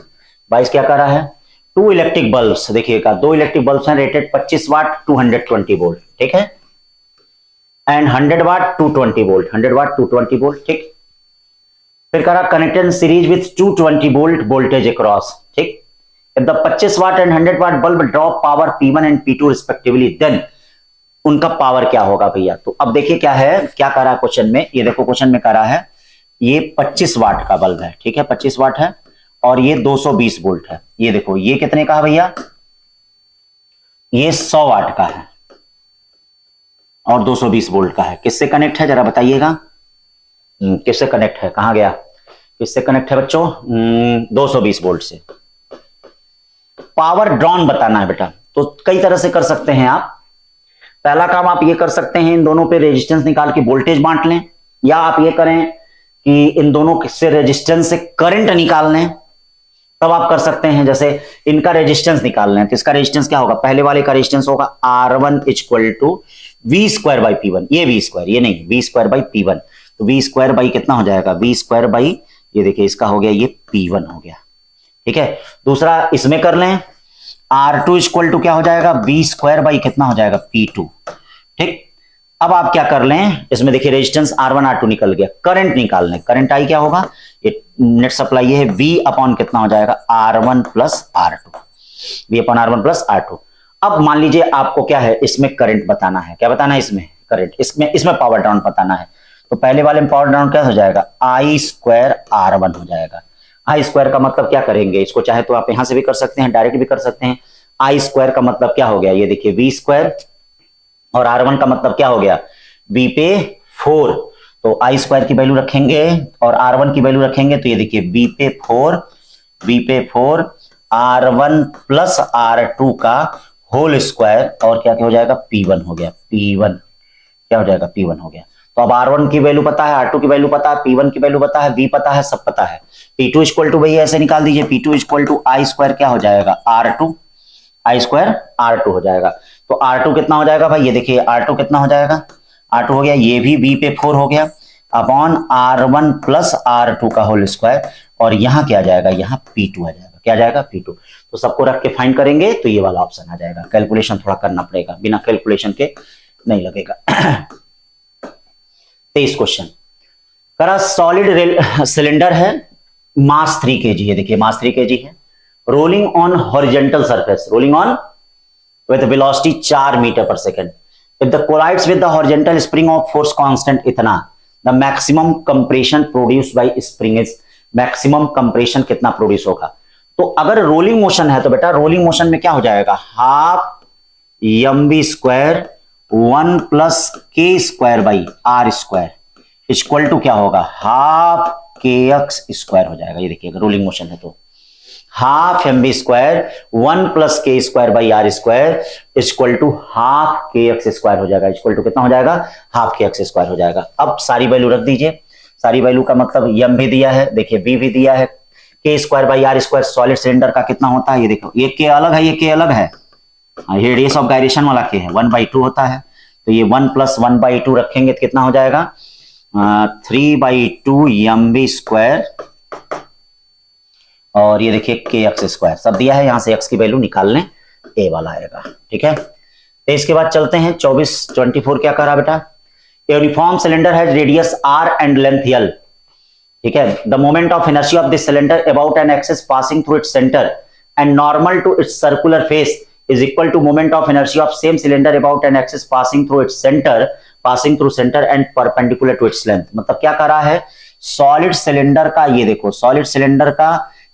22 क्या कर रहा है, 2 इलेक्ट्रिक बल्ब्स, देखिएगा 2 इलेक्ट्रिक बल्ब्स हैं, रेटेड 25 वाट 220 वोल्ट, ठीक है, and 100 watt 220 volt, 100 watt 220 volt, ठीक। फिर करा connected series with 220 volt voltage across, ठीक। If the 25 watt and 100 watt bulb drop power P1 and P2 respectively, then उनका power क्या होगा भैया। तो अब देखिए क्या है, क्या करा है क्वेश्चन में, ये देखो क्वेश्चन में करा है, ये 25 वाट का बल्ब है, ठीक है, 25 वाट है, और ये 220 वोल्ट है। ये देखो ये कितने का है भैया, ये 100 वाट का है और 220 वोल्ट का है। किससे कनेक्ट है जरा बताइएगा, किससे कनेक्ट है, कहां गया, किससे कनेक्ट है बच्चों, 220 वोल्ट से। पावर ड्रॉन बताना है बेटा, तो कई तरह से कर सकते हैं आप। पहला काम आप ये कर सकते हैं, इन दोनों पे रेजिस्टेंस निकाल के वोल्टेज बांट लें, या आप ये करें कि इन दोनों से रेजिस्टेंस से करंट निकाल लें, तब आप कर सकते हैं। जैसे इनका रेजिस्टेंस निकाल लें तो इसका रेजिस्टेंस क्या होगा, पहले वाले का रेजिस्टेंस होगा R1 इक्वल टू V²/P1, ये V², ये नहीं V²/P1, तो V² कितना हो जाएगा, V², ये देखिए इसका हो गया, ये P1 हो गया, ठीक है। दूसरा इसमें कर लें, R2 इक्वल टू क्या हो जाएगा, V² कितना हो जाएगा, P2, ठीक। अब आप क्या कर लें, इसमें देखिए रेजिस्टेंस R1 R2 निकल गया, करंट निकाल लें, करंट आई क्या होगा, ये नेट सप्लाई ये है, V अपॉन कितना हो जाएगा, R1 plus R2, V upon R1 plus R2। अब मान लीजिए आपको क्या है, इसमें करंट बताना है, क्या बताना है, इसमें करंट, इसमें पावर डाउन बताना है। तो पहले वाले में पावर डाउन क्या हो जाएगा, I²R1 हो जाएगा। I² का मतलब क्या करेंगे, इसको चाहे तो आप यहां से भी कर सकते हैं, डायरेक्ट भी कर सकते हैं। I² का मतलब क्या हो गया, ये देखिए V², और R1 का मतलब क्या हो गया, V पे 4, तो I² की वैल्यू रखेंगे और R1 की वैल्यू रखेंगे, तो ये देखिए V पे 4 R1 प्लस R2 का होल स्क्वायर, और क्या क्या हो जाएगा, P1 हो गया, P1 क्या हो जाएगा, P1 हो गया। तो अब R1 की वैल्यू पता है, R2 की वैल्यू पता है, P1 की वैल्यू पता है, V पता है, सब पता है। P2 इक्वल टू भैया ऐसे निकाल दीजिए, P2 इक्वल टू I² क्या हो जाएगा, R2 आई स्क्वायर R2 हो जाएगा। तो R2 कितना हो जाएगा भाई, ये देखिए R2 कितना हो जाएगा, R2 हो गया, ये भी B पे 4 हो गया अपॉन R1 प्लस R2 का होल स्क्वायर, और यहां क्या आ जाएगा, यहाँ P2 आ जाएगा, क्या आ जाएगा P2। तो सबको रख के फाइंड करेंगे तो ये वाला ऑप्शन आ जाएगा। कैलकुलेशन थोड़ा करना पड़ेगा, बिना कैलकुलेशन के नहीं लगेगा। 23 क्वेश्चन करा, सॉलिड सिलेंडर है, मास 3 kg है, देखिए मास 3 kg है, rolling on horizontal surface, rolling on with velocity 4 metre पर second. If the collides with the horizontal spring of force constant इतना, the maximum compression produce by spring is, maximum compression कितना produce होगा। तो अगर rolling motion है तो बेटा rolling motion में क्या हो जाएगा, half mv square 1 plus K square by R square equal to क्या होगा, हाफ के एक्स स्क्वायर हो जाएगा। ये देखिए अगर रोलिंग मोशन है तो half mv square 1 plus K square by R square equal to half K X square हो जाएगा, इक्वल टू कितना हो जाएगा, हाफ के एक्स स्क्वायर हो जाएगा। अब सारी वैल्यू रख दीजिए, सारी वैल्यू का मतलब m भी दिया है, देखिए b भी दिया है, K square by R square solid cylinder का कितना होता है, ये देखो ये के अलग है, ये के अलग है, ये रेडियस ऑफ गायरेशन वाला के है 1/2 होता है, तो ये 1 प्लस 1/2 रखेंगे तो कितना हो जाएगा 3/2 mv स्क्वायर, और ये देखिए के एक्स स्क्वायर सब दिया है, यहां से x की वैल्यू निकाल लें, ए वाला आएगा। ठीक है, तो इसके बाद चलते हैं 24 क्या कह रहा बेटा, यूनिफॉर्म सिलेंडर है, radius r and length l। ठीक है, the moment of inertia of this cylinder about an axis passing through its centre and normal to its circular face is equal to moment of inertia of same cylinder about an axis passing through its center, passing through center and perpendicular to its length। मतलब क्या कर रहा है, solid cylinder का, ये देखो solid cylinder का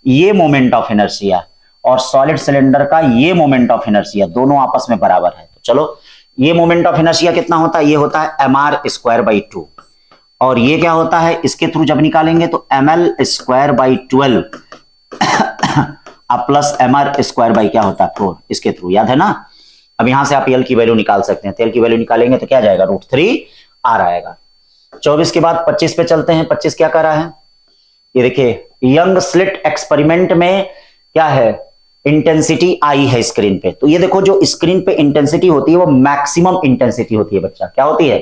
ये मोमेंट ऑफ इनर्शिया और सॉलिड सिलेंडर का ये मोमेंट ऑफ इनर्शिया दोनों आपस में बराबर है। तो चलो ये मोमेंट ऑफ इनर्शिया कितना होता है, ये होता है mr स्क्वायर बाई 2, और ये क्या होता है, इसके थ्रू जब निकालेंगे तो ml square by 12 plus mr square by क्या होता है 4, इसके थ्रू याद है ना। अब यहां से आप l की वैल्यू निकाल सकते हैं, तो l की वैल्यू निकालेंगे तो क्या आ जाएगा, √3 r आएगा। 24 के बाद 25 पे चलते हैं, 25 क्या कर रहा है, ये देखिए यंग स्लिट एक्सपेरिमेंट में क्या है, इंटेंसिटी आई है स्क्रीन पे, तो ये देखो जो स्क्रीन पे इंटेंसिटी होती है वो मैक्सिमम इंटेंसिटी होती है बच्चा, क्या होती है,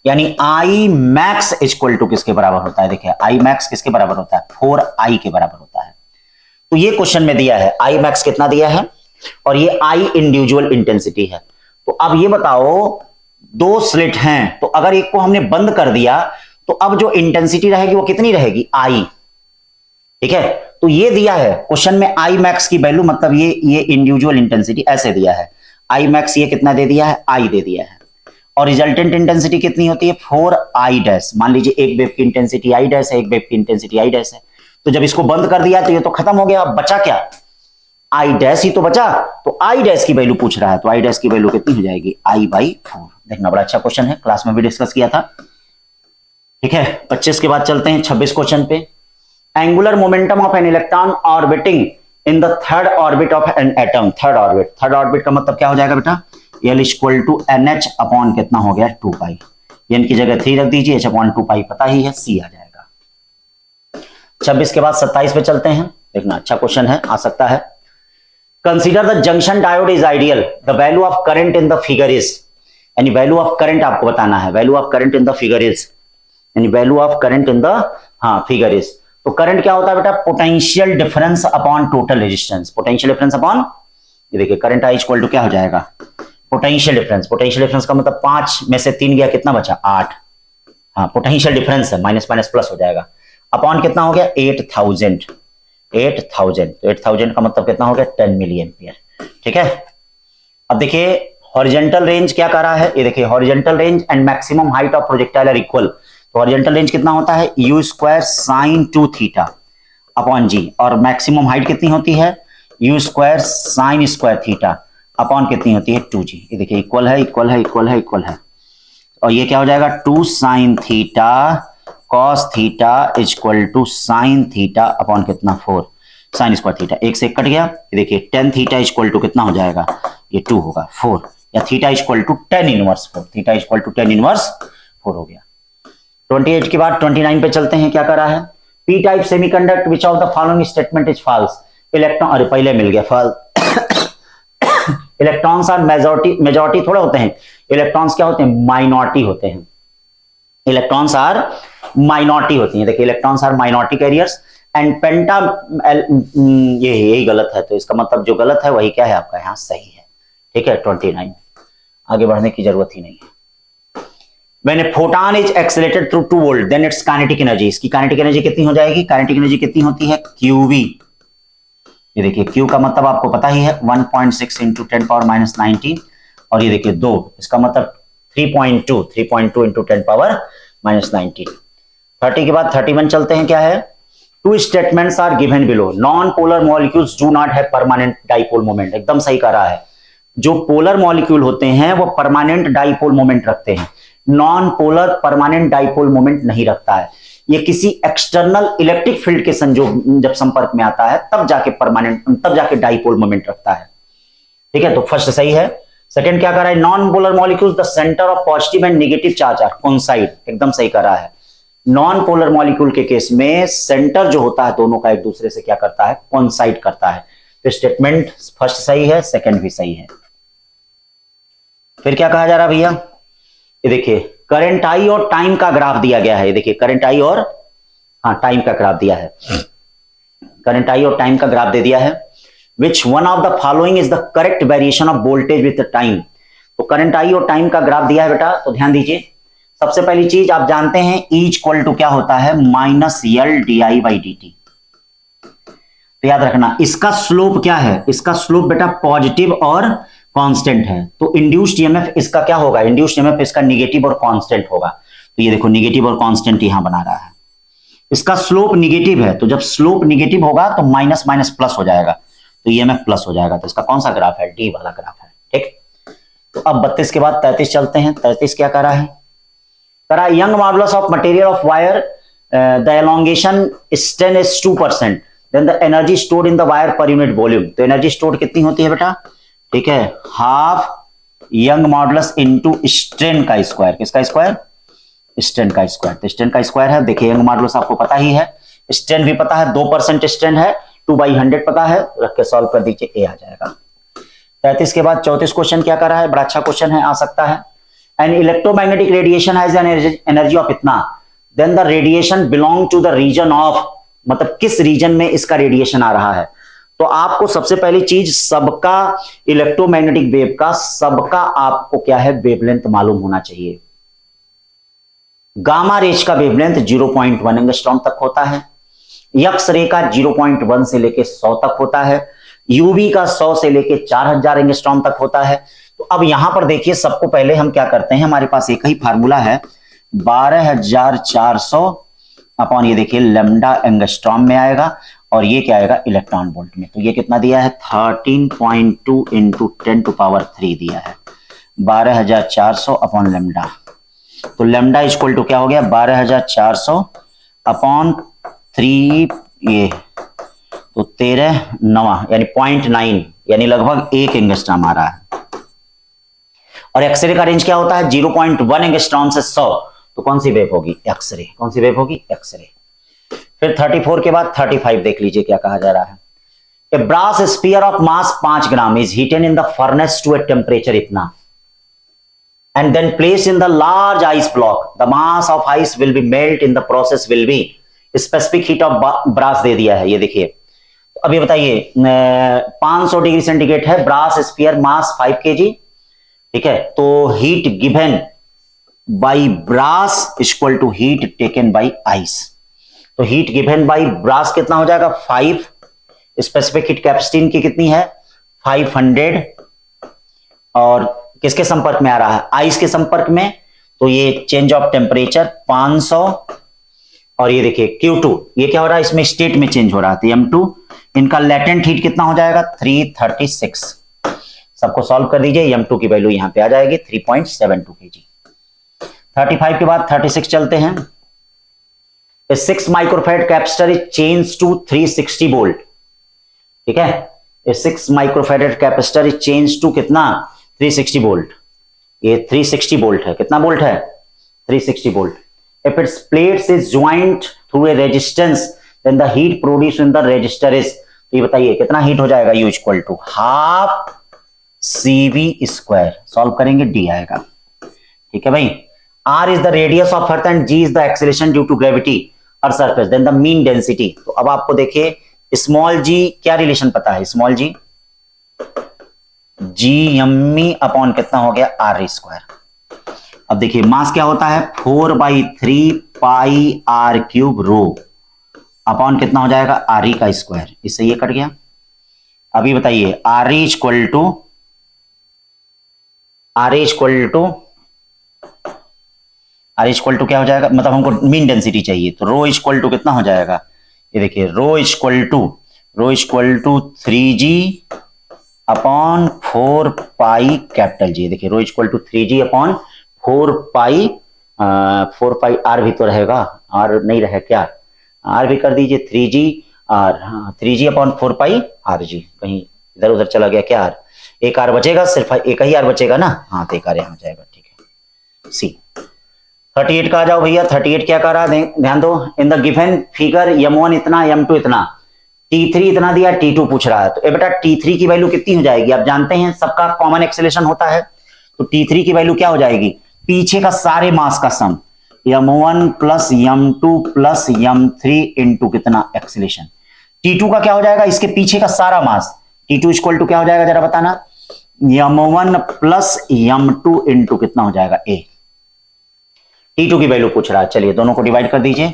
यानी आई मैक्स इक्वल टू किसके बराबर होता है, देखिए आई मैक्स किसके बराबर होता है, 4i के बराबर होता है। तो ये क्वेश्चन में दिया है आई मैक्स कितना दिया है, और ये आई इंडिविजुअल इंटेंसिटी है। तो अब ये बताओ दो स्लिट हैं, तो अगर एक को हमने बंद कर दिया तो अब जो इंटेंसिटी रहेगी वो कितनी रहेगी, आई। ठीक है, तो ये दिया है क्वेश्चन में आई मैक्स की वैल्यू, मतलब ये इंडिविजुअल इंटेंसिटी ऐसे दिया है, आई मैक्स ये कितना दे दिया है, आई दे दिया है, और रिजल्टेंट इंटेंसिटी कितनी होती है 4i डैश। मान लीजिए एक वेव की इंटेंसिटी आई डैश है, एक वेव की इंटेंसिटी आई डैश है, तो जब इसको बंद कर दिया तो ये तो खत्म हो गया, अब बचा क्या, आई डैश ही तो बचा, तो आई डैश की वैल्यू पूछ रहा है, तो आई डैश की वैल्यू कितनी हो जाएगी, i/4। देखना बड़ा अच्छा क्वेश्चन है, क्लास में भी डिस्कस किया था। ठीक है, 25 के बाद चलते हैं 26 क्वेश्चन पे, angular momentum of an electron orbiting in the third orbit of an atom. Third orbit का मतलब क्या हो जाएगा बेटा, L equal to NH upon कितना हो गया 2π, n की जगह 3 रख दीजिए, h अपॉन 2π पता ही है, C आ जाएगा। 26 के बाद 27 पे चलते हैं, देखना अच्छा क्वेश्चन है, आ सकता है। Consider the junction diode is ideal, the value of current in the figure is, यानी वैल्यू ऑफ करंट आपको बताना है, value of current in the figure is, यानी value of current in the figure is. तो current क्या होता है बेटा, potential difference upon total resistance, potential difference upon, ये देखिए करंट आई इक्वल टू क्या हो जाएगा, पोटेंशियल डिफरेंस। पोटेंशियल डिफरेंस का मतलब 5 में से 3 गया, कितना बचा 8, हाँ पोटेंशियल डिफरेंस है, माइनस माइनस प्लस हो जाएगा, अपॉन कितना हो गया 8000, तो 8000 का मतलब कितना हो गया 10 मिली एम्पियर। ठीक है, अब देखिए हॉरिजॉन्टल रेंज क्या कर रहा है, ये देखिए horizontal range and maximum height of projectile are equal. तो हॉरिजॉन्टल रेंज कितना होता है u square sine 2 theta upon g, और मैक्सिमम हाइट कितनी होती है u square sine square theta upon कितनी होती है 2g। ये देखिए इक्वल है, और ये क्या हो जाएगा 2 sine theta cos theta equal to sine theta upon कितना 4 साइन स्क्वायर थीटा, एक से एक कट गया, ये देखिए tan थीटा इक्वल टू कितना हो जाएगा, ये 2 होगा 4, या theta equal to tan inverse 4, theta equal to tan inverse 4 हो गया। 28 के बाद 29 पे चलते हैं, क्या कर रहा है, p type semiconductor which of the following statement is false, electron, अरे पहले मिल गया फॉल्स इलेक्ट्रॉन्स आर मेजॉरिटी थोड़े होते हैं, इलेक्ट्रॉन्स क्या होते हैं, माइनॉरिटी होते हैं, इलेक्ट्रॉन्स आर माइनॉरिटी होती हैं। देखिए electrons are minority carriers and penta, यही गलत है, तो इसका मतलब जो गलत है वही क्या है आपका यहाँ सही है। ठीक है 29, आगे बढ़ने की जरूरत ही नहीं है। When a photon is accelerated through 2 volt, then its kinetic energy, इसकी kinetic energy कितनी हो जाएगी, kinetic energy कितनी होती है QV। ये देखिए Q का मतलब आपको पता ही है 1.6 into 10 power minus 19, और ये देखिए 2, इसका मतलब 3.2 into 10 power minus 19। 30 के बाद 31 चलते हैं, क्या है, 2 statements are given below, non-polar molecules do not have permanent dipole moment। एकदम सही कह रहा है, जो पोलर मॉलिक्यूल होते हैं वो परमानेंट डाइपोल मोमेंट रखते हैं, non polar permanent dipole moment नहीं रखता है। ये किसी एक्सटर्नल इलेक्ट्रिक फील्ड के जब संपर्क में आता है तब जाके डाइपोल मोमेंट रखता है। ठीक है, तो फर्स्ट सही है। सेकंड क्या कर रहा है, non polar molecules the centre of positive and negative charge are coincide, एकदम सही कर रहा है। नॉन पोलर मॉलिक्यूल के केस में सेंटर जो होता है दोनों का एक दूसरे से क्या करता है, कोइंसाइड करता है। तो स्टेटमेंट फर्स्ट सही है, सेकंड भी सही है। फिर क्या कहा जा रहा है भैया, ये देखिए करंट आई और टाइम का ग्राफ दिया गया है। ये देखिए करंट आई और टाइम का ग्राफ दिया है, करंट आई और टाइम का ग्राफ दे दिया है। Which one of the following is the correct variation of voltage with time. तो करंट आई और टाइम का ग्राफ दिया है बेटा, तो ध्यान दीजिए। सबसे पहली चीज आप जानते हैं E इक्वल टू क्या होता है, -L/dI/dt। तो याद रखना इसका स्लोप क्या है, इसका स्लोप बेटा पॉजिटिव और कांस्टेंट है। तो इंड्यूस्ड ईएमएफ इसका क्या होगा, इंड्यूस्ड ईएमएफ इसका निगेटिव और कांस्टेंट होगा। तो ये देखो निगेटिव और कांस्टेंट यहां बना रहा है। इसका स्लोप निगेटिव है, तो जब स्लोप निगेटिव होगा तो माइनस माइनस प्लस हो जाएगा, तो ईएमएफ प्लस हो जाएगा। तो इसका कौन सा ग्राफ है, डी वाला ग्राफ है। ठीक, तो अब 32 के बाद 33 चलते हैं। 33 क्या कर रहा है, करा Young modulus of material of wire the elongation strain is 2%, then the energy stored in the wire per unit volume. तो एनर्जी स्टोर्ड कितनी होती है बेटा, ठीक है, half Young modulus into strain का स्क्वायर। किसका स्क्वायर, स्ट्रेन का स्क्वायर। तो स्ट्रेन का स्क्वायर है, देखिए यंग मॉडुलस आपको पता ही है, स्ट्रेन भी पता है, 2% स्ट्रेन है, 2/100 पता है, रख के सॉल्व कर दीजिए, ए आ जाएगा। 33 के बाद 34 क्वेश्चन क्या कर रहा है, बड़ा अच्छा क्वेश्चन है, आ सकता है। An electromagnetic radiation has an energy of इतना, then the radiation belong to the region of, मतलब किस रीजन में इसका रेडिएशन आ रहा है। तो आपको सबसे पहली चीज सबका इलेक्ट्रोमैग्नेटिक वेव का सबका आपको क्या है, वेवलेंथ मालूम होना चाहिए। गामा रेज का वेवलेंथ 0.1 एंगस्ट्रॉम तक होता है, एक्स रे का 0.1 से लेके 100 तक होता है, यूवी का 100 से लेके 4000 एंगस्ट्रॉम तक होता है। तो अब यहां पर देखिए सबको पहले हम क्या करते हैं, हमारे पास एक ही फार्मूला है, 12400 अपॉन ये देखिए लैम्डा एंगस्ट्रॉम में आएगा, और ये क्या आएगा इलेक्ट्रॉन वोल्ट में। तो ये कितना दिया है, 13.2 इंटू 10⁻³ दिया है, 12400 अपॉन लैम्डा। तो लैम्डा इक्वल टू क्या हो गया, 12400 अपॉन 3, ये तो 13×9 यानी 0.9 यानी लगभग 1 एंगस्ट्रॉम आ रहा है। और एक्सरे का रेंज क्या होता है, 0.1 एंगस्ट्रॉम से 100। तो कौन सी वेव होगी, एक्सरे। कौन सी वेव होगी, एक्सरे। फिर 34 के बाद 35 देख लीजिए क्या कहा जा रहा है। A brass sphere of mass 5 gram is heated in the furnace to a temperature इतना, and then place in the large ice block, the mass of ice will be melt in the process will be, specific heat of brass दे दिया है। ये देखिए तो अब ये बताइए 500 डिग्री सेंटीग्रेड है, ब्रास स्फीयर, मास 5 kg। ठीक है, तो heat given by brass equal to heat taken by ice. तो हीट गिवन बाई ब्रास कितना हो जाएगा, 5, स्पेसिफिक हीट कैपेसिटी की कितनी है 500, और किसके संपर्क में आ रहा है, आइस के संपर्क में। तो ये चेंज ऑफ टेम्परेचर 500, और ये देखिए Q2 ये क्या हो रहा है, इसमें स्टेट में चेंज हो रहा है, M2 इनका लेटेंट हीट कितना हो जाएगा 336। सबको सॉल्व कर दीजिए, M2 की वैल्यू यहां पे आ जाएगी 3.72 kg। 35 के बाद 36 चलते हैं। 6 microfarad capacitor is change to 360 volt. ठीक है, 6 microfarad capacitor is change to कितना 360 वोल्ट। ये 360 वोल्ट है, कितना वोल्ट है 360 volt. If its plates is joined through a resistance, then the heat produced in the resistor is, तो ये बताइए कितना हीट हो जाएगा, U equal to half cv²। Solve करेंगे डी आएगा। ठीक है भाई। r is the radius of earth and g is the acceleration due to gravity earth surface, then the mean density. तो अब आपको देखिए स्मॉल g क्या रिलेशन पता है, स्मॉल g g अपॉन कितना हो गया r²। अब देखिए मास क्या होता है 4/3 पाई r³ रो अपॉन कितना हो जाएगा re का स्क्वायर, इससे ये कट गया। अभी बताइए re इक्वल टू क्या हो जाएगा, मतलब हमको मीन डेंसिटी चाहिए तो रो इक्वल टू कितना हो जाएगा, ये देखिए rho equal to 3g upon 4 pi capital G. देखिए rho equal to 3g upon 4 pi R भी तो रहेगा, आर नहीं रहे क्या, आर भी कर दीजिए 3g आर, हाँ 3g upon 4 pi R G, कहीं इधर उधर चला गया क्या आर, एक आर बचेगा, सिर्फ एक ही आर बचेगा ना, हाँ तो एक आर यहाँ जाएगा। ठीक है सी 38 का आ जाओ भैया। 38 क्या कर रहा है ध्यान दो, इन द गिवन फिगर m1 इतना m2 इतना t3 इतना दिया t2 पूछ रहा है, तो ए बेटा t3 की वैल्यू कितनी हो जाएगी, आप जानते हैं सबका कॉमन एक्सेलरेशन होता है, तो t3 की वैल्यू क्या हो जाएगी, पीछे का सारे मास का सम m1 plus m2 plus m3 into कितना एक्सेलरेशन, t2 का क्या हो जाएगा, इसके पीछे का सारा मास, t2 इक्वल टू क्या हो जाएगा जरा बताना, m1 प्लस m2 इंटू कितना हो जाएगा a। T2 की वैल्यू पूछ रहा है, चलिए दोनों को डिवाइड कर दीजिए,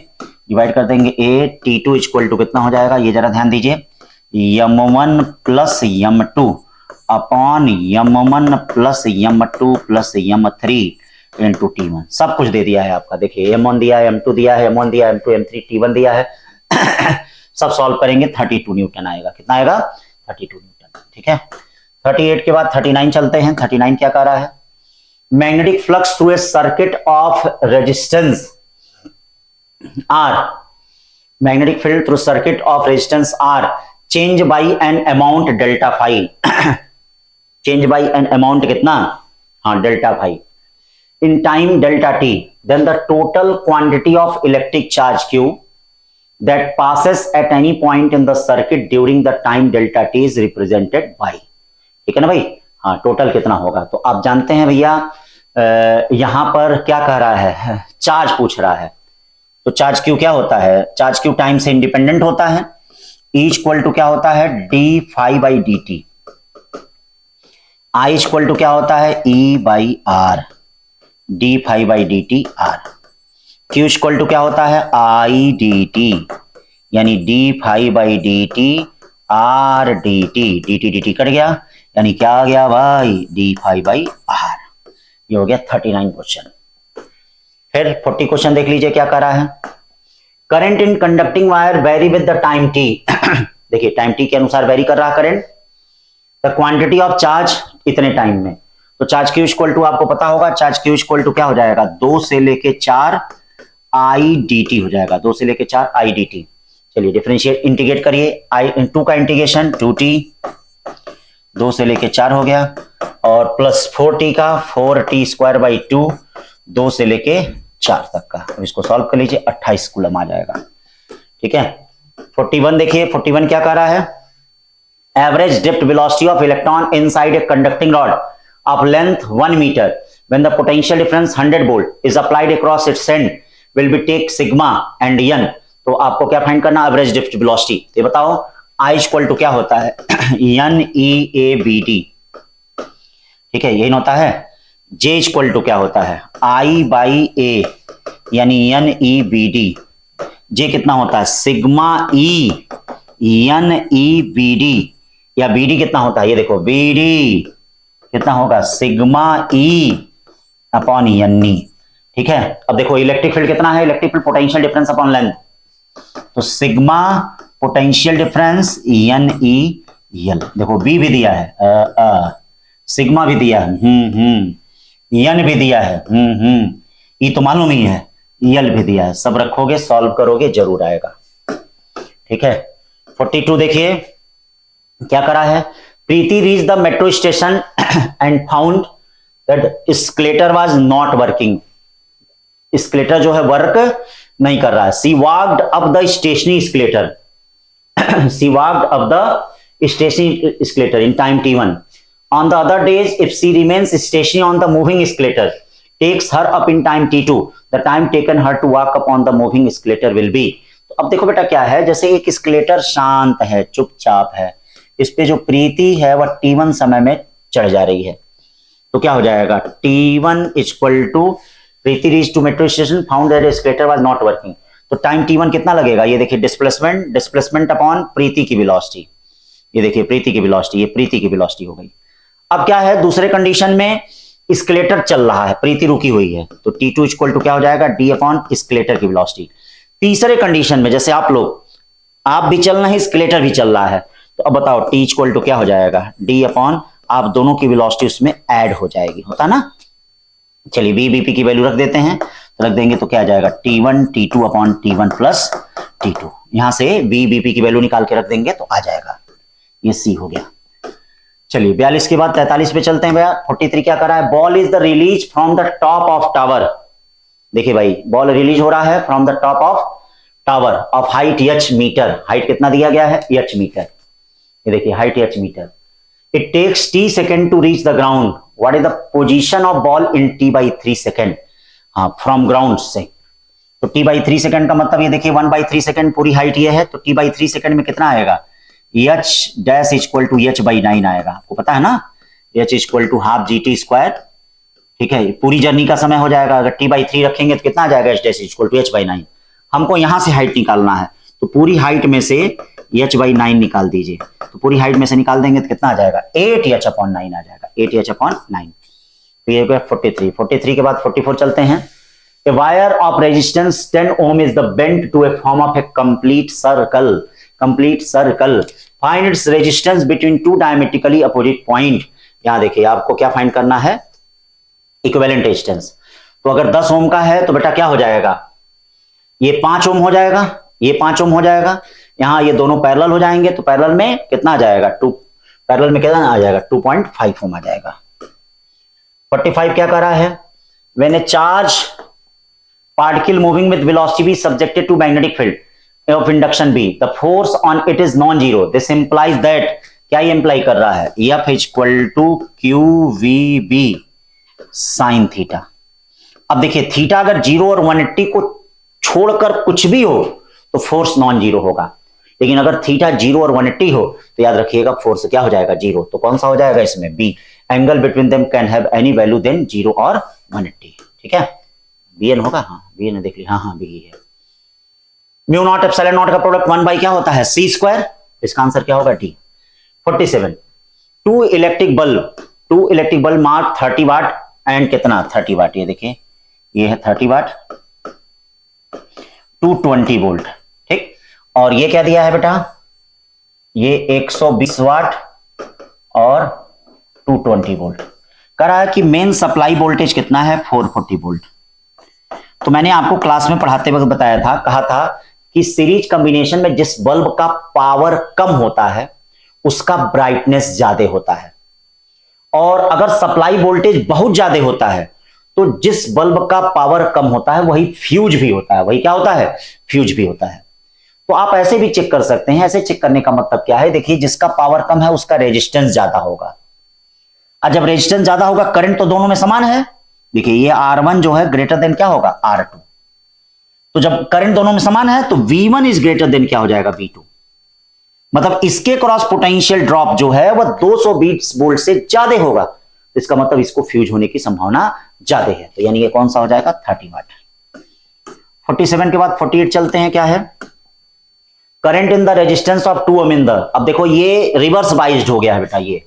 डिवाइड कर देंगे a, T2 इक्वल टू कितना हो जाएगा, ये जरा ध्यान दीजिए m1 plus m2 upon m1 plus m2 plus m3 into T1, सब कुछ दे दिया है आपका। देखिए m1 दिया है, m2 दिया है, m1 दिया है, m2 m3 T1 दिया है सब सॉल्व करेंगे 32 न्यूटन आएगा। कितना आएगा 32 न्यूटन। ठीक है 38 के बाद 39 चलते हैं। 39 क्या कह रहा है, magnetic flux through a circuit of resistance R, magnetic field through circuit of resistance R change by an amount delta phi change by an amount कितना, हाँ delta phi in time delta t, then the total quantity of electric charge q that passes at any point in the circuit during the time delta t is represented by। ठीक है ना भाई, हाँ total कितना होगा, तो आप जानते हैं भैया यहां पर क्या कह रहा है, चार्ज पूछ रहा है, तो चार्ज क्यू क्या होता है, चार्ज क्यू टाइम से इंडिपेंडेंट होता है, E इक्वल टू क्या होता है D phi by D T, I equal to क्या होता है E by R, D phi by D T R, Q equal to क्या होता है आई डी टी, यानी D phi by D T R D T cut गया, यानी क्या आ गया भाई डी फाई बाई आर। ये हो गया 39 क्वेश्चन। फिर 40 क्वेश्चन देख लीजिए क्या कर रहा है, current in conducting wire very with the time T देखिए टाइम टी के अनुसार वेरी कर रहा current, the quantity of charge इतने टाइम में, तो चार्ज क्यू इक्वल टू आपको पता होगा, चार्ज क्यू इक्वल टू क्या हो जाएगा 2 से लेके 4 आई डी टी हो जाएगा, 2 से लेके 4 आई डी टी। चलिए डिफरेंशिएट इंटीग्रेट करिए, आई 2 का इंटीग्रेशन 2t 2 से लेके 4 हो गया, और प्लस 4t का 4t स्क्वायर बाई 2 2 से लेके 4 तक का। अब इसको सॉल्व कर लीजिए 28 कूलम आ जाएगा। ठीक है 41 देखिए 41 क्या कह रहा है, average drift velocity of electron inside a conducting rod of length 1 metre when the potential difference 100 volt is applied across its end will be take sigma and n। तो आपको क्या फाइंड करना, एवरेज ड्रिफ्ट वेलोसिटी, तो बताओ I equal to क्या होता है n e a b d। ठीक है यही होता है। J इक्वल टू क्या होता है I बाई a, यानी n e b d। J कितना होता है sigma e n e b d, या b d कितना होता है, ये देखो b d कितना होगा sigma e upon n e। ठीक है अब देखो इलेक्ट्रिक फील्ड कितना है, electric field potential difference upon length, तो sigma potential difference N E L, देखो बी भी दिया है, सिग्मा भी दिया है, एन भी दिया है, ई तो मालूम ही है, एल भी दिया है, सब रखोगे सॉल्व करोगे जरूर आएगा। ठीक है 42 देखिए क्या करा है, Preeti reach the metro station and found that escalator was not working, escalator जो है वर्क नहीं कर रहा है। She walked up the stationary escalator she walked up the stationary escalator in time t1 On the other days, if she remains stationary on the moving escalator, takes her up in time t2, the time taken her to walk up on the moving escalator will be। तो अब देखो बेटा क्या है, जैसे एक escalator शांत है, चुपचाप है, इस पे जो प्रीति है वह t1 समय में चढ़ जा रही है, तो क्या हो जाएगा, t1 equal to Preeti reach to metro station, found that escalator was not working. तो टाइम t1 कितना लगेगा, ये देखिए डिस्प्लेसमेंट अपॉन प्रीति की वेलोसिटी, ये देखिए प्रीति की वेलोसिटी, ये प्रीति की वेलोसिटी हो गई। अब क्या है, दूसरे कंडीशन में एस्केलेटर चल रहा है, प्रीति रुकी हुई है, तो t2 इक्वल टू क्या हो जाएगा, d अपॉन एस्केलेटर की वेलोसिटी। तीसरे कंडीशन में जैसे आप भी चल रहे हैं, एस्केलेटर भी चल रहा है, तो अब बताओ t इक्वल टू क्या हो जाएगा, d अपॉन आप दोनों की वेलोसिटी उसमें ऐड हो जाएगी, होता ना। चलिए v bp की वैल्यू रख देते हैं, तो रख देंगे तो क्या आ जाएगा, t1 t2 upon t1 plus t2। यहां से v bp की वैल्यू निकाल के रख देंगे तो आ जाएगा, ये c हो गया। चलिए 42 के बाद 43 पे चलते हैं भैया। 43 क्या कर रहा है, ball is the release from the top of tower. देखिए भाई, बॉल रिलीज हो रहा है from the top of tower of height h metre, height कितना दिया गया है, h मीटर, ये देखिए height h metre. It takes t second to reach the ground, what is the position of ball in t/3 second, हाँ from ground से। तो t/3 second का मतलब ये देखिए 1/3 सेकेंड पूरी हाइट ये है, तो t/3 सेकेंड में कितना आएगा, h dash equal to h/9 आएगा, आपको पता है ना, h equal to half gt square, ठीक है, पूरी जर्नी का समय हो जाएगा। अगर t/3 रखेंगे तो कितना आ जाएगा, h dash equal to h/9। हमको यहां से हाइट निकालना है, तो पूरी हाइट में से h/9 निकाल दीजिए, तो पूरी हाइट में से निकाल देंगे तो कितना आ जाएगा, 8h/9 आ जाएगा, 8h/9। तो ये 43 के बाद 44 चलते हैं। A wire of resistance 10 ohm is the bent to a form of a complete circle. Find its resistance between two diametrically opposite point. यहां देखिए आपको क्या फाइंड करना है, इक्विवेलेंट रेजिस्टेंस। तो अगर 10 ओम का है तो बेटा क्या हो जाएगा, ये 5 ओम हो जाएगा, ये 5 ओम हो जाएगा, यहां ये दोनों पैरेलल हो जाएंगे, तो पैरेलल में कितना आ जाएगा, पैरेलल में कितना आ जाएगा, 2.5 ओम आ जाएगा। 45 क्या कर रहा है, when A charge particle moving with velocity v subjected to magnetic field of induction B, the force on it is non-zero. This implies that, क्या ये imply कर रहा है, F equal to QVB sin theta. अब देखिए theta अगर 0 और 180 को छोड़कर कुछ भी हो तो फोर्स नॉन जीरो होगा, लेकिन अगर थीटा 0 और 180 हो तो याद रखिएगा फोर्स क्या हो जाएगा, 0। तो कौन सा हो जाएगा इसमें, B। Angle between them can have any value than 0 और 180, ठीक है, bn होगा, हाँ bn देख लिया, हाँ b है। म्यू नॉट एप्सिलॉन नॉट का प्रोडक्ट 1 बाई क्या होता है, c स्क्वायर, इसका आंसर क्या होगा, d। 47 two electric bulb mark 30 watt and कितना 30 वाट, ये देखिए ये है 30 वाट, 220 वोल्ट, ठीक। और ये क्या दिया है बेटा, ये 120 वाट और 220 वोल्ट। कह रहा है कि मेन सप्लाई वोल्टेज कितना है, 440 वोल्ट। तो मैंने आपको क्लास में पढ़ाते वक्त बताया था, कहा था कि सीरीज कॉम्बिनेशन में जिस बल्ब का पावर कम होता है उसका ब्राइटनेस ज्यादा होता है, और अगर सप्लाई वोल्टेज बहुत ज्यादा होता है तो जिस बल्ब का पावर कम होता है वही फ्यूज भी होता है, वही क्या होता है, फ्यूज भी होता है। तो आप ऐसे भी चेक कर सकते हैं, ऐसे चेक करने का मतलब क्या है, देखिए जिसका पावर कम है उसका रेजिस्टेंस ज्यादा होगा, और जब रेजिस्टेंस ज्यादा होगा करंट तो दोनों में समान है, देखिए ये R1 जो है ग्रेटर देन क्या होगा, R2। तो जब करंट दोनों में समान है तो V1 इज ग्रेटर देन क्या हो जाएगा, V2। मतलब इसके क्रॉस पोटेंशियल ड्रॉप जो है वह 220 वोल्ट से ज्यादा होगा, तो इसका मतलब इसको फ्यूज होने की संभावना ज्यादा है, तो यानी ये कौन सा हो जाएगा, 30 वाट। 47 के बाद 48 चलते हैं, क्या है, current in the resistance of 2 ohm in the. अब देखो ये रिवर्स बाइज्ड हो गया है बेटा, ये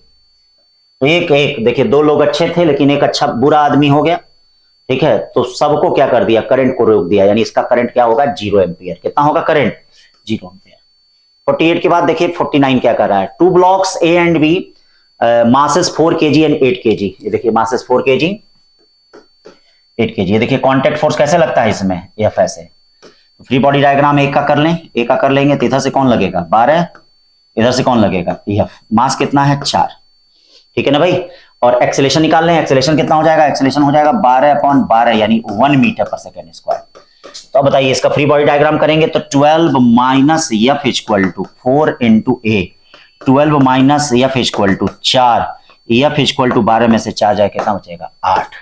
एक देखिए 2 लोग अच्छे थे लेकिन एक अच्छा बुरा आदमी हो गया, ठीक है, तो सबको क्या कर दिया, करंट को रोक दिया, यानी इसका करंट क्या होगा, 0 एम्पियर। कितना होगा करंट, 0 एम्पियर। 48 के बाद देखिए 49 क्या कर रहा है, 2 blocks A and B, masses 4 kg and 8 kg। ये देखिए मासेस 4 kg 8 kg। ये देखिए कॉन्टैक्ट फोर्स कैसे लगता है इसमें, F ऐसे। तो फ्री बॉडी डायग्राम एक का कर लें, एक का कर लेंगे तो इधर से कौन लगेगा 12, इधर से कौन लगेगा F। मास कितना है 4, ठीक है ना भाई। और एक्सेलेरेशन निकाल लें, एक्सेलेरेशन कितना हो जाएगा, एक्सेलेरेशन हो जाएगा 12/12 यानी 1 मीटर पर सेकेंड स्क्वायर। तो अब बताइए इसका फ्री बॉडी डायग्राम करेंगे तो 12 minus F equal to 4 into A, 12 minus F equal to 4, F equal to 12 में से 4 जाए कितना बचेगा 8,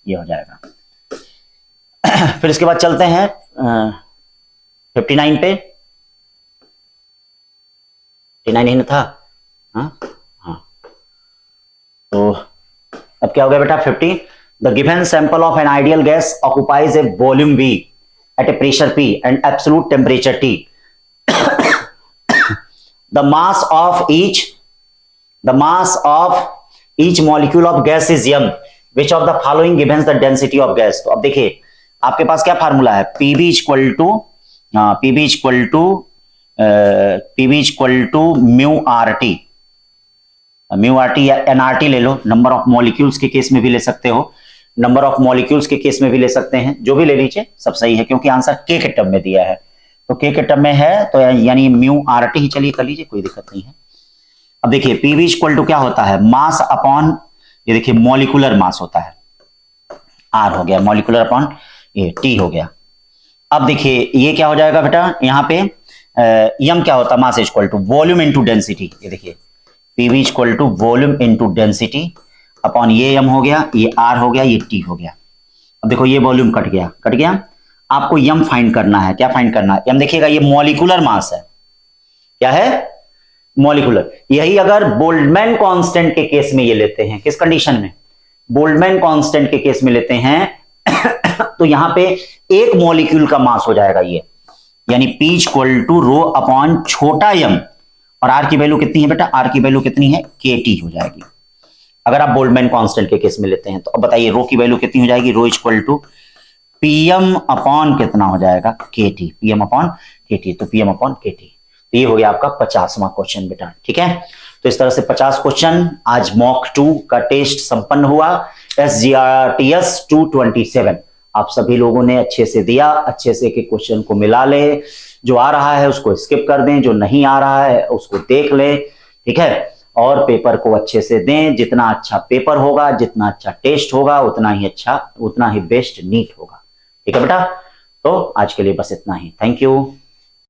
ये हो जाएगा। फिर इसके बाद चलते हैं 59 पे। 59 ही ना था, हाँ हाँ। तो अब क्या हो गया बेटा 50, the given sample of an ideal gas occupies A volume V at a pressure P and absolute temperature T. The mass of each molecule of gas is m. Which of the following gives the density of gas? तो अब देखिए आपके पास क्या formula है, Pv equal to mu RT या nRT ले लो, number of molecules के केस में भी ले सकते हो, नंबर ऑफ मॉलिक्यूल्स के केस में भी ले सकते हैं, जो भी ले लीजिए सब सही है, क्योंकि आंसर के टर्म में दिया है, तो के टर्म में है तो यानी म्यू RT ही चलिए कर लीजिए, कोई दिक्कत नहीं है। अब देखिए Pv इक्वल टू क्या होता है, मास अपॉन, ये देखिए मॉलिकुलर मास होता है, R हो गया, मॉलिकुलर अपॉन ये T हो गया। अब देखिए ये क्या हो जाएगा बेटा, यहाँ पे m क्या होता है, mass equal to volume into density, ये देखिए Pv equal to volume into density upon ये m हो गया, ये R हो गया, ये T हो गया। अब देखो ये वॉल्यूम कट गया, आपको m फाइंड करना है, क्या फाइंड करना है, m देखिएगा ये मॉलिकुलर मास है, क्या है मॉलिकुलर। यही अगर बोल्ट्जमैन कांस्टेंट के केस में ये लेते हैं, किस कंडीशन में, बोल्ट्जमैन कांस्टेंट के केस में लेते हैं तो यहां पे एक मॉलिक्यूल का मास हो जाएगा ये, यानी P equal to rho upon छोटा m, और R की वैल्यू कितनी है बेटा, R की वैल्यू कितनी है KT हो जाएगी, अगर आप बोल्ट्जमैन कांस्टेंट के केस में लेते हैं। तो अब बताइए रो की वैल्यू कितनी हो जाएगी, रो इक्वल टू PM अपॉन कितना हो जाएगा KT, PM अपॉन KT, तो PM अपॉन KT। तो ये हो गया आपका 50वां क्वेश्चन बेटा, ठीक है। तो इस तरह से 50 क्वेश्चन आज मॉक 2 का टेस्ट संपन्न हुआ, SGRTS 227। आप सभी लोगों ने अच्छे से दिया, अच्छे से के क्वेश्चन को मिला ले, जो आ रहा है उसको स्किप कर दें, जो नहीं आ रहा है उसको देख ले, ठीक है, और पेपर को अच्छे से दें। जितना अच्छा पेपर होगा, जितना अच्छा टेस्ट होगा, उतना ही अच्छा, उतना ही बेस्ट नीट होगा, ठीक है बेटा। तो आज के लिए बस इतना ही, थैंक यू।